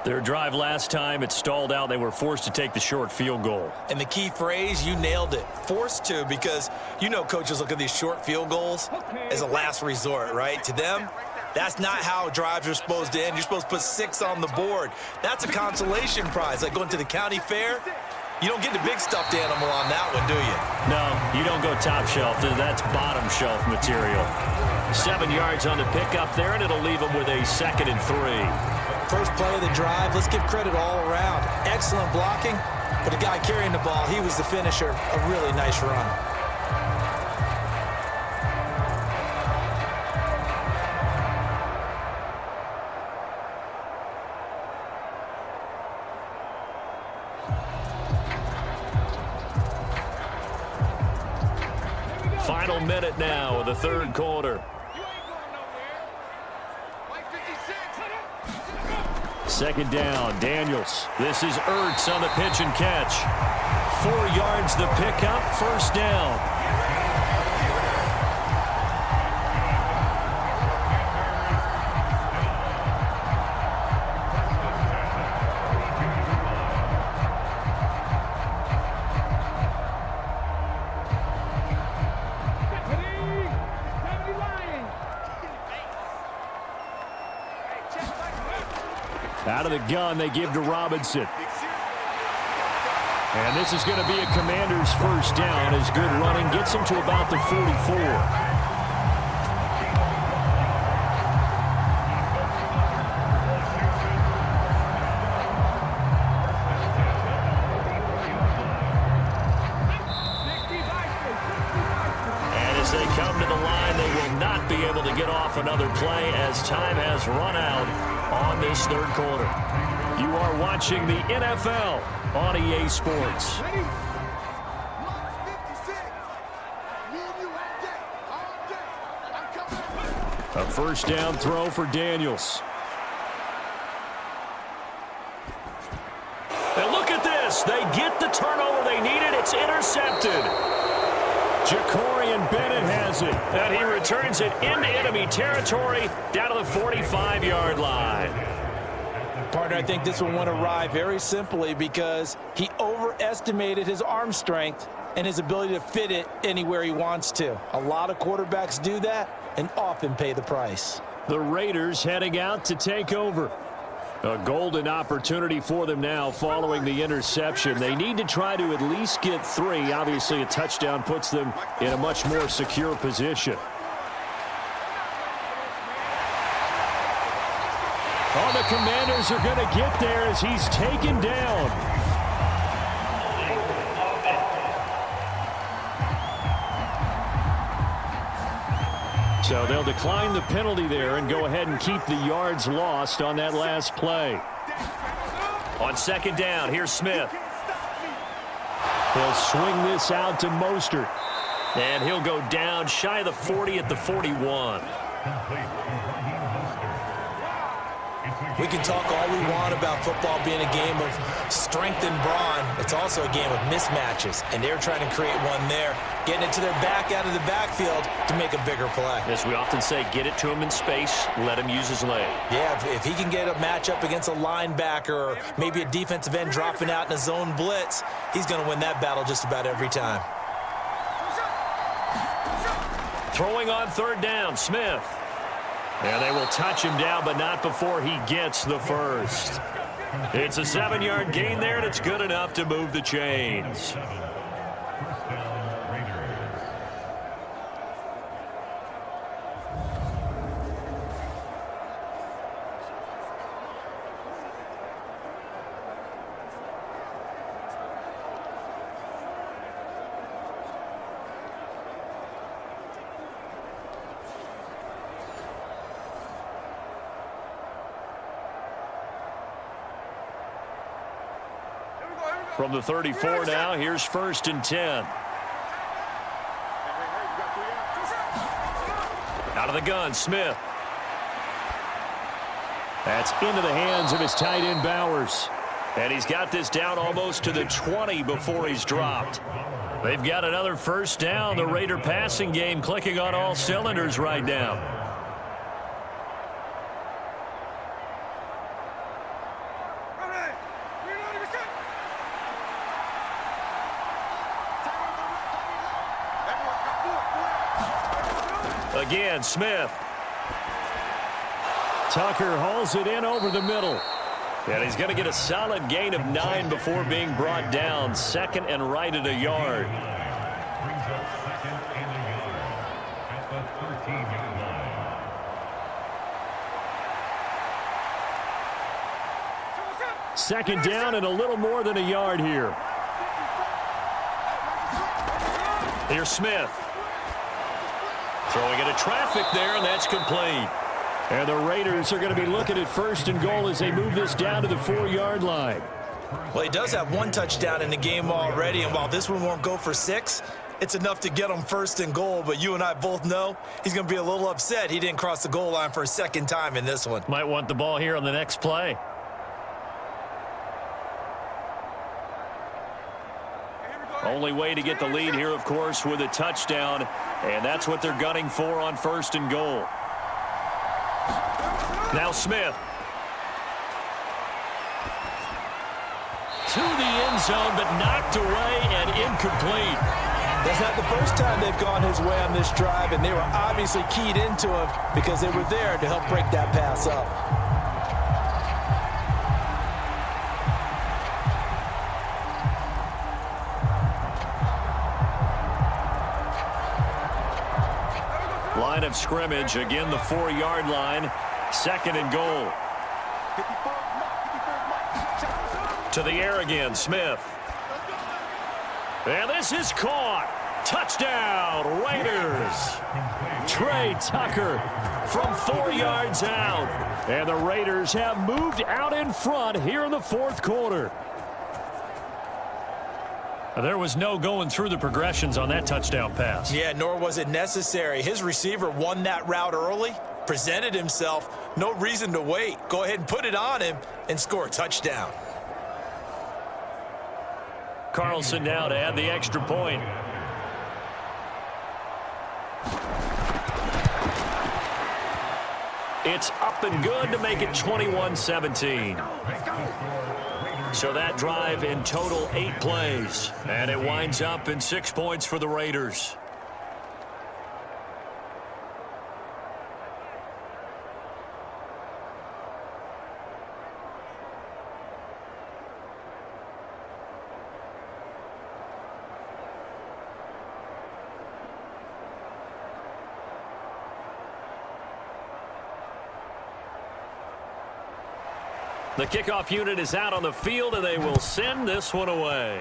Their drive last time, it stalled out. They were forced to take the short field goal. And the key phrase, you nailed it. Forced to, because you know coaches look at these short field goals as a last resort, right? To them, that's not how drives are supposed to end. You're supposed to put 6 on the board. That's a consolation prize, like going to the county fair. You don't get the big stuffed animal on that one, do you? No, you don't go top shelf. That's bottom shelf material. 7 yards on the pickup there, and it'll leave them with a 2nd and 3. First play of the drive, let's give credit all around. Excellent blocking, but the guy carrying the ball, he was the finisher. A really nice run. Final minute now of the third quarter. Second down, Daniels. This is Ertz on the pitch and catch. 4 yards the pickup, first down. Out of the gun, they give to Robinson. And this is going to be a Commanders first down as good running gets them to about the 44. They come to the line, they will not be able to get off another play as time has run out on this third quarter. You are watching the NFL on EA Sports. A first down throw for Daniels. And look at this. They get the turnover they needed. It's intercepted. Jacorian Bennett has it, and he returns it into enemy territory down to the 45-yard line. Partner, I think this one went awry very simply because he overestimated his arm strength and his ability to fit it anywhere he wants to. A lot of quarterbacks do that and often pay the price. The Raiders heading out to take over. A golden opportunity for them now following the interception. They need to try to at least get 3. Obviously, a touchdown puts them in a much more secure position. Oh, the Commanders are going to get there as he's taken down. So they'll decline the penalty there and go ahead and keep the yards lost on that last play. On second down, here's Smith. He'll swing this out to Mostert. And he'll go down shy of the 40 at the 41. We can talk all we want about football being a game of strength and brawn. It's also a game of mismatches, and they're trying to create one there, getting it to their back out of the backfield to make a bigger play. As we often say, get it to him in space, let him use his leg. Yeah, if he can get a matchup against a linebacker or maybe a defensive end dropping out in a zone blitz, he's going to win that battle just about every time. Throwing on third down, Smith. And they will touch him down, but not before he gets the first. It's a 7-yard gain there, and it's good enough to move the chains. From the 34 now, here's 1st and 10. Out of the gun, Smith. That's into the hands of his tight end, Bowers. And he's got this down almost to the 20 before he's dropped. They've got another first down. The Raider passing game clicking on all cylinders right now. Again, Smith. Tucker hauls it in over the middle. And he's going to get a solid gain of 9 before being brought down. 2nd and right at a yard. Brings up 2nd and a yard at the 13-yard Second down and a little more than a yard here. Here's Smith. Throwing into traffic there, and that's complete. And the Raiders are going to be looking at first and goal as they move this down to the 4-yard line. Well, he does have one touchdown in the game already, and while this one won't go for 6, it's enough to get him first and goal. But you and I both know he's going to be a little upset he didn't cross the goal line for a second time in this one. Might want the ball here on the next play. Only way to get the lead here, of course, with a touchdown, and that's what they're gunning for on first and goal. Now Smith. To the end zone, but knocked away and incomplete. That's not the first time they've gone his way on this drive, and they were obviously keyed into him because they were there to help break that pass up. Line of scrimmage, again the 4-yard line, second and goal. To the air again, Smith. And this is caught. Touchdown, Raiders. Trey Tucker from 4 yards out. And the Raiders have moved out in front here in the fourth quarter. There was no going through the progressions on that touchdown pass. Yeah, nor was it necessary. His receiver won that route early, presented himself, no reason to wait. Go ahead and put it on him and score a touchdown. Carlson now to add the extra point. It's up and good to make it 21-17. So that drive in total 8 plays. And it winds up in 6 points for the Raiders. The kickoff unit is out on the field, and they will send this one away.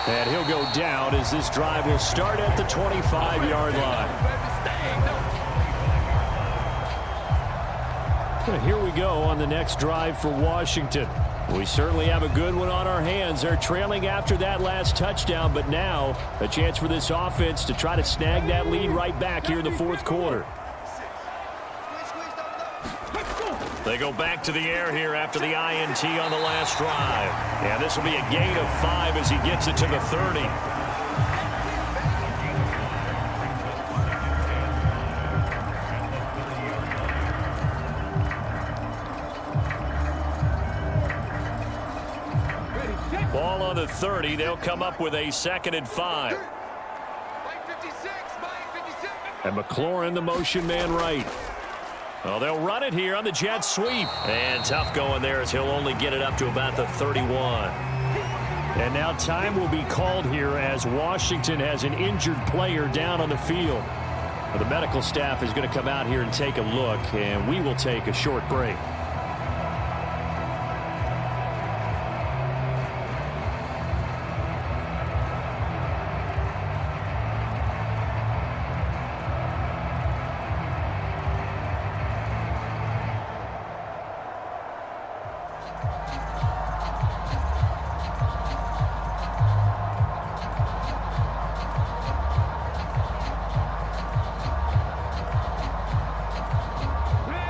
And he'll go down as this drive will start at the 25-yard line. Well, here we go on the next drive for Washington. We certainly have a good one on our hands. They're trailing after that last touchdown, but now a chance for this offense to try to snag that lead right back here in the fourth quarter. They go back to the air here after the INT on the last drive. And this will be a gain of 5 as he gets it to the 30. Ball on the 30. They'll come up with a 2nd and 5. And McLaurin, the motion man right. Well, they'll run it here on the jet sweep. And tough going there as he'll only get it up to about the 31. And now time will be called here as Washington has an injured player down on the field. The medical staff is going to come out here and take a look, and we will take a short break.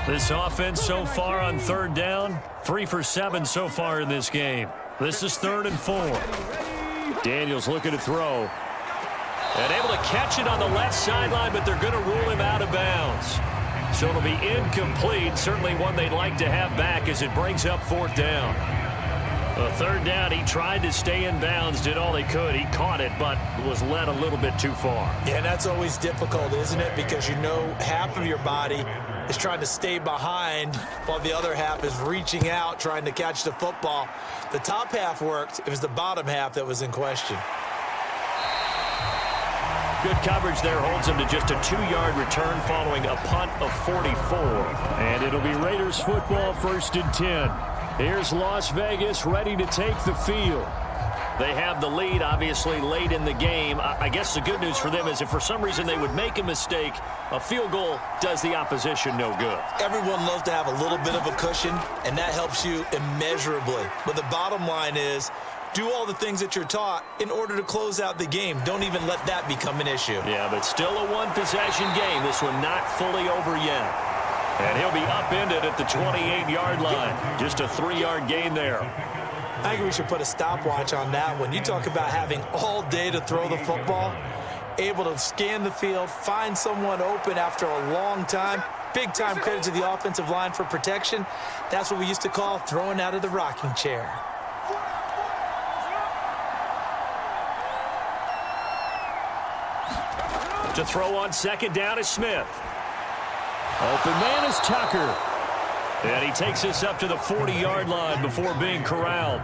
This offense so far on 3rd down, 3 for 7 so far in this game. This is 3rd and 4. Daniels looking to throw. And able to catch it on the left sideline, but they're going to rule him out of bounds. So it'll be incomplete, certainly one they'd like to have back as it brings up 4th down. The 3rd down, he tried to stay in bounds, did all he could. He caught it, but was led a little bit too far. Yeah, and that's always difficult, isn't it? Because you know half of your body is trying to stay behind while the other half is reaching out, trying to catch the football. The top half worked. It was the bottom half that was in question. Good coverage there holds him to just a 2-yard return following a punt of 44. And it'll be Raiders football, 1st and 10. Here's Las Vegas ready to take the field. They have the lead, obviously, late in the game. I guess the good news for them is if for some reason they would make a mistake, a field goal does the opposition no good. Everyone loves to have a little bit of a cushion, and that helps you immeasurably. But the bottom line is, do all the things that you're taught in order to close out the game. Don't even let that become an issue. Yeah, but still a one-possession game. This one not fully over yet. And he'll be upended at the 28-yard line. Just a 3-yard gain there. I think we should put a stopwatch on that one. You talk about having all day to throw the football, able to scan the field, find someone open after a long time. Big-time credit to the offensive line for protection. That's what we used to call throwing out of the rocking chair. To throw on 2nd down is Smith. Open man is Tucker. And he takes us up to the 40-yard line before being corralled.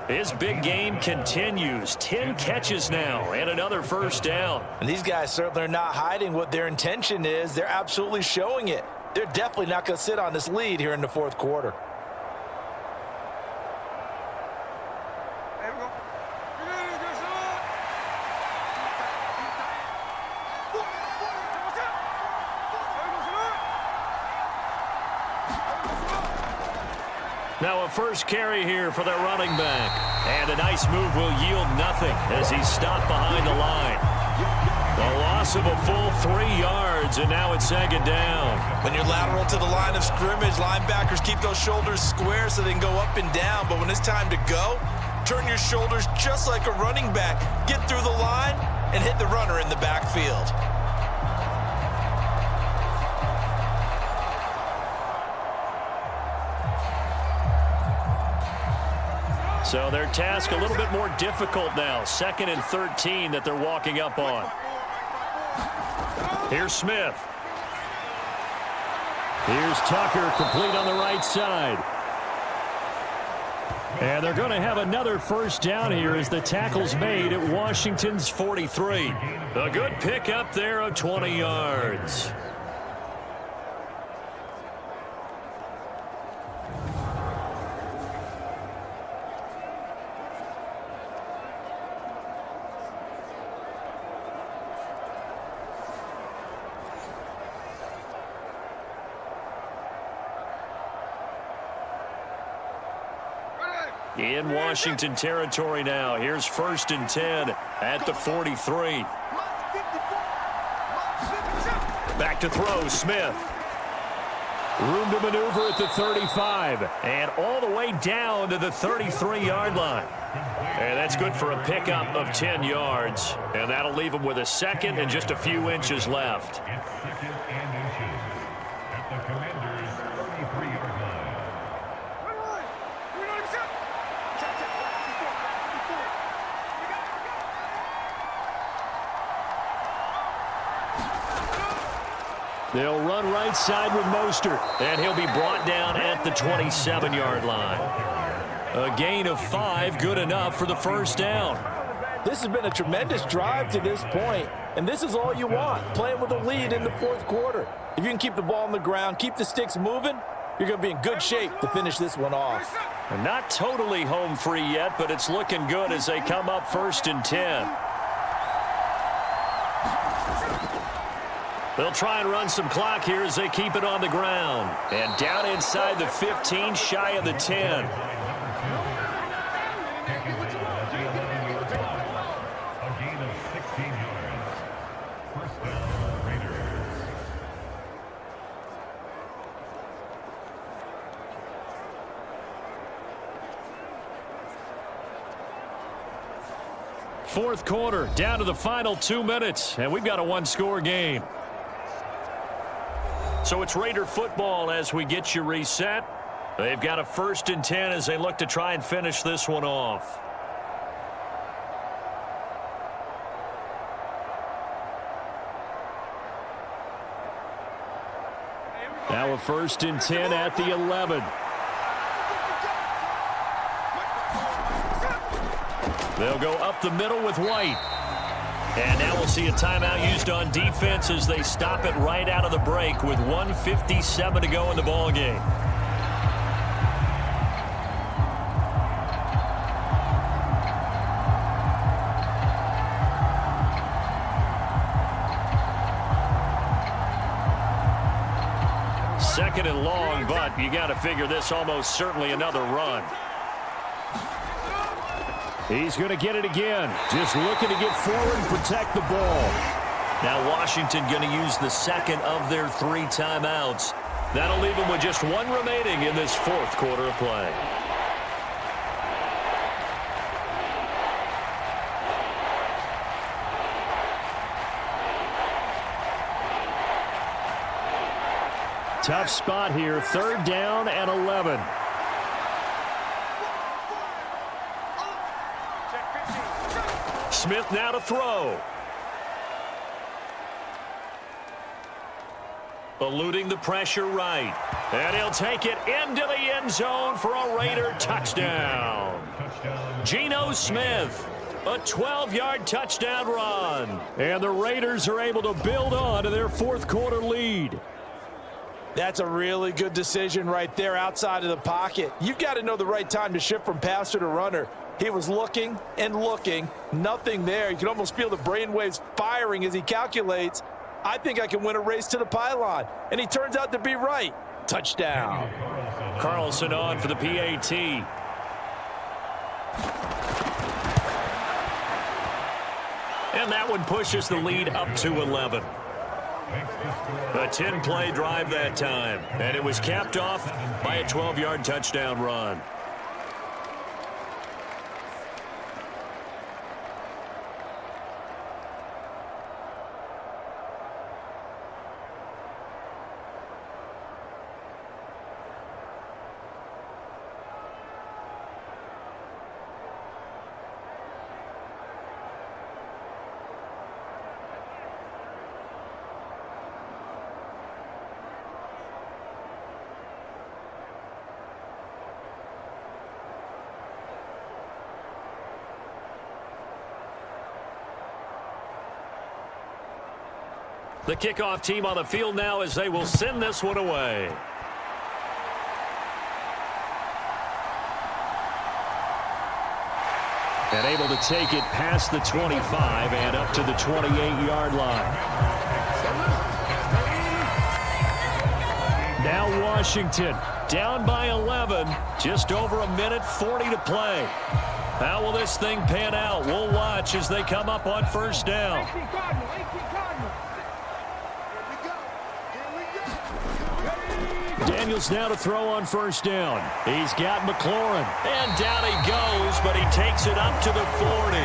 His big game continues. 10 catches now and another 1st down. And these guys certainly are not hiding what their intention is. They're absolutely showing it. They're definitely not going to sit on this lead here in the 4th quarter. Now a first carry here for their running back. And a nice move will yield nothing as he's stopped behind the line. A loss of a full 3 yards, and now it's 2nd down. When you're lateral to the line of scrimmage, linebackers keep those shoulders square so they can go up and down. But when it's time to go, turn your shoulders just like a running back. Get through the line and hit the runner in the backfield. So their task a little bit more difficult now. 2nd and 13 that they're walking up on. Here's Smith. Here's Tucker, complete on the right side. And they're going to have another 1st down here as the tackle's made at Washington's 43. A good pickup there of 20 yards. In Washington territory now. Here's 1st and 10 at the 43. Back to throw, Smith. Room to maneuver at the 35. And all the way down to the 33-yard line. And that's good for a pickup of 10 yards. And that'll leave him with a 2nd and just a few inches left. They'll run right side with Mostert. And he'll be brought down at the 27-yard line. A gain of 5, good enough for the 1st down. This has been a tremendous drive to this point, and this is all you want, playing with a lead in the 4th quarter. If you can keep the ball on the ground, keep the sticks moving, you're going to be in good shape to finish this one off. Not totally home free yet, but it's looking good as they come up 1st and 10. They'll try and run some clock here as they keep it on the ground. And down inside the 15, shy of the 10. Fourth quarter, down to the final 2 minutes, and we've got a 1-score game. So it's Raider football as we get you reset. They've got a 1st and 10 as they look to try and finish this one off. Now a 1st and 10 at the 11. They'll go up the middle with White. And now we'll see a timeout used on defense as they stop it right out of the break with 1:57 to go in the ballgame. Second and long, but you got to figure this almost certainly another run. He's going to get it again. Just looking to get forward and protect the ball. Now Washington going to use the second of their 3 timeouts. That'll leave them with just 1 remaining in this 4th quarter of play. Tough spot here. 3rd down and 11. Smith now to throw. Eluding the pressure right. And he'll take it into the end zone for a Raider touchdown. Geno Smith, a 12-yard touchdown run. And the Raiders are able to build on to their 4th quarter lead. That's a really good decision right there outside of the pocket. You've got to know the right time to shift from passer to runner. He was looking and looking, nothing there. You can almost feel the brainwaves firing as he calculates, I think I can win a race to the pylon. And he turns out to be right. Touchdown. Carlson on for the PAT. And that one pushes the lead up to 11. A 10-play drive that time, and it was capped off by a 12-yard touchdown run. The kickoff team on the field now as they will send this one away. And able to take it past the 25 and up to the 28-yard line. Now Washington down by 11. Just over a minute 40 to play. How will this thing pan out? We'll watch as they come up on 1st down. Daniels now to throw on 1st down. He's got McLaurin. And down he goes, but he takes it up to the 40.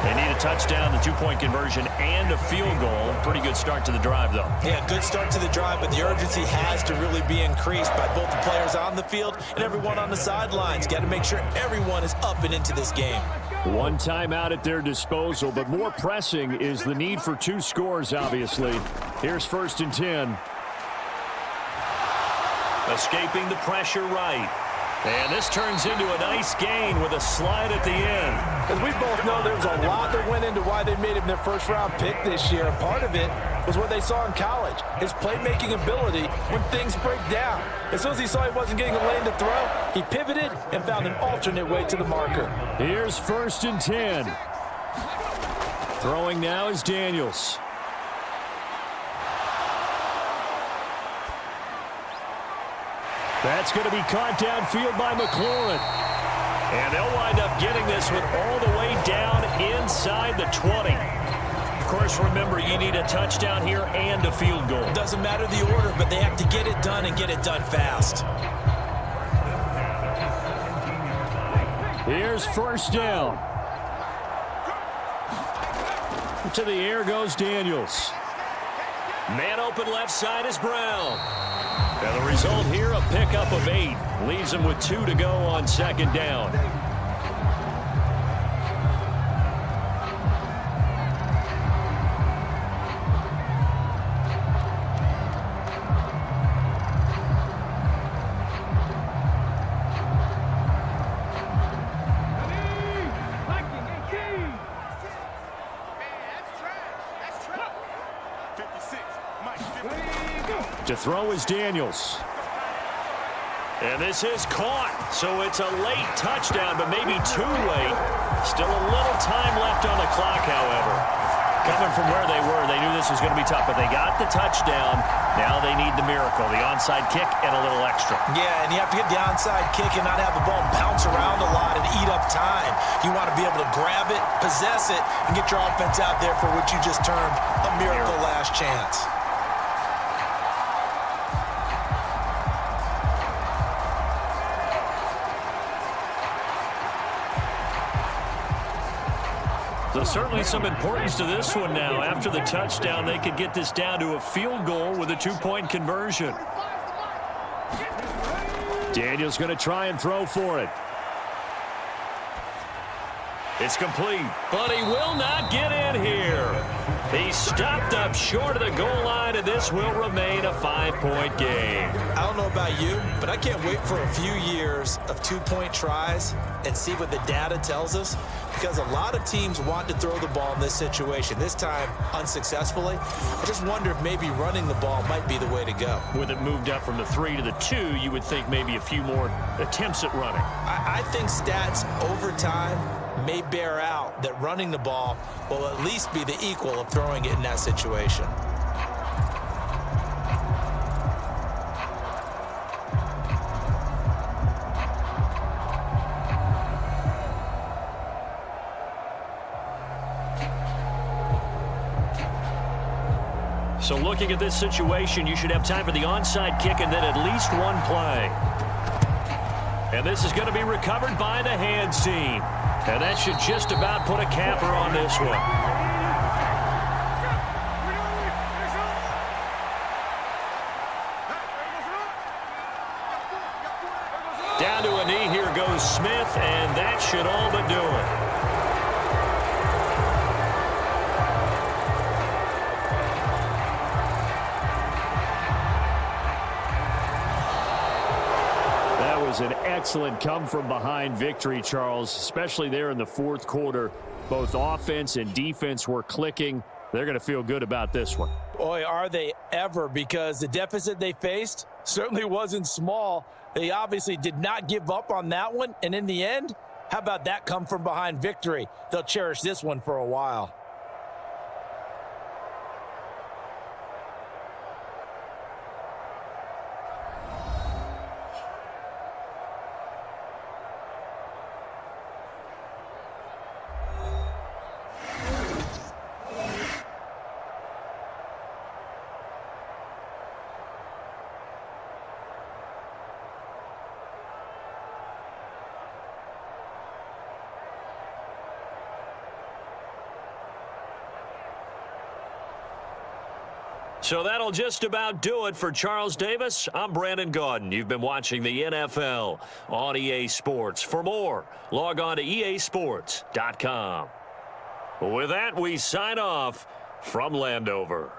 They need a touchdown, the 2-point conversion, and a field goal. Pretty good start to the drive, though. Yeah, good start to the drive, but the urgency has to really be increased by both the players on the field and everyone on the sidelines. Got to make sure everyone is up and into this game. 1 timeout at their disposal, but more pressing is the need for 2 scores, obviously. Here's 1st and 10. Escaping the pressure right. And this turns into a nice gain with a slide at the end. As we both know, there was a lot that went into why they made him their 1st-round pick this year. And part of it was what they saw in college, his playmaking ability when things break down. As soon as he saw he wasn't getting a lane to throw, he pivoted and found an alternate way to the marker. Here's 1st and 10. Throwing now is Daniels. That's going to be caught downfield by McLaurin. And they'll wind up getting this one all the way down inside the 20. Of course, remember, you need a touchdown here and a field goal. Doesn't matter the order, but they have to get it done and get it done fast. Here's 1st down. To the air goes Daniels. Man open left side is Brown. And the result here, a pickup of 8. Leaves him with 2 to go on 2nd down. To throw is Daniels. And this is caught, so it's a late touchdown, but maybe too late. Still a little time left on the clock, however. Coming from where they were, they knew this was going to be tough, but they got the touchdown. Now they need the miracle, the onside kick and a little extra. Yeah, and you have to get the onside kick and not have the ball bounce around a lot and eat up time. You want to be able to grab it, possess it, and get your offense out there for what you just termed a miracle last chance. So certainly some importance to this one now. After the touchdown, they could get this down to a field goal with a two-point conversion. Daniels going to try and throw for it. It's complete, but he will not get in here. He stopped up short of the goal line, and this will remain a 5-point game. I don't know about you, but I can't wait for a few years of two-point tries and see what the data tells us, because a lot of teams want to throw the ball in this situation, this time unsuccessfully. I just wonder if maybe running the ball might be the way to go. With it moved up from the 3 to the 2, you would think maybe a few more attempts at running. I think stats over time may bear out that running the ball will at least be the equal of throwing it in that situation. So looking at this situation, you should have time for the onside kick and then at least one play. And this is going to be recovered by the hands team. And that should just about put a capper on this one. Down to a knee, here goes Smith, and that should all but do it. An excellent come-from-behind victory, Charles, especially there in the fourth quarter. Both offense and defense were clicking. They're going to feel good about this one. Boy, are they ever, because the deficit they faced certainly wasn't small. They obviously did not give up on that one, and in the end, how about that come-from-behind victory? They'll cherish this one for a while. So that'll just about do it for Charles Davis. I'm Brandon Gaudin. You've been watching the NFL on EA Sports. For more, log on to easports.com. With that, we sign off from Landover.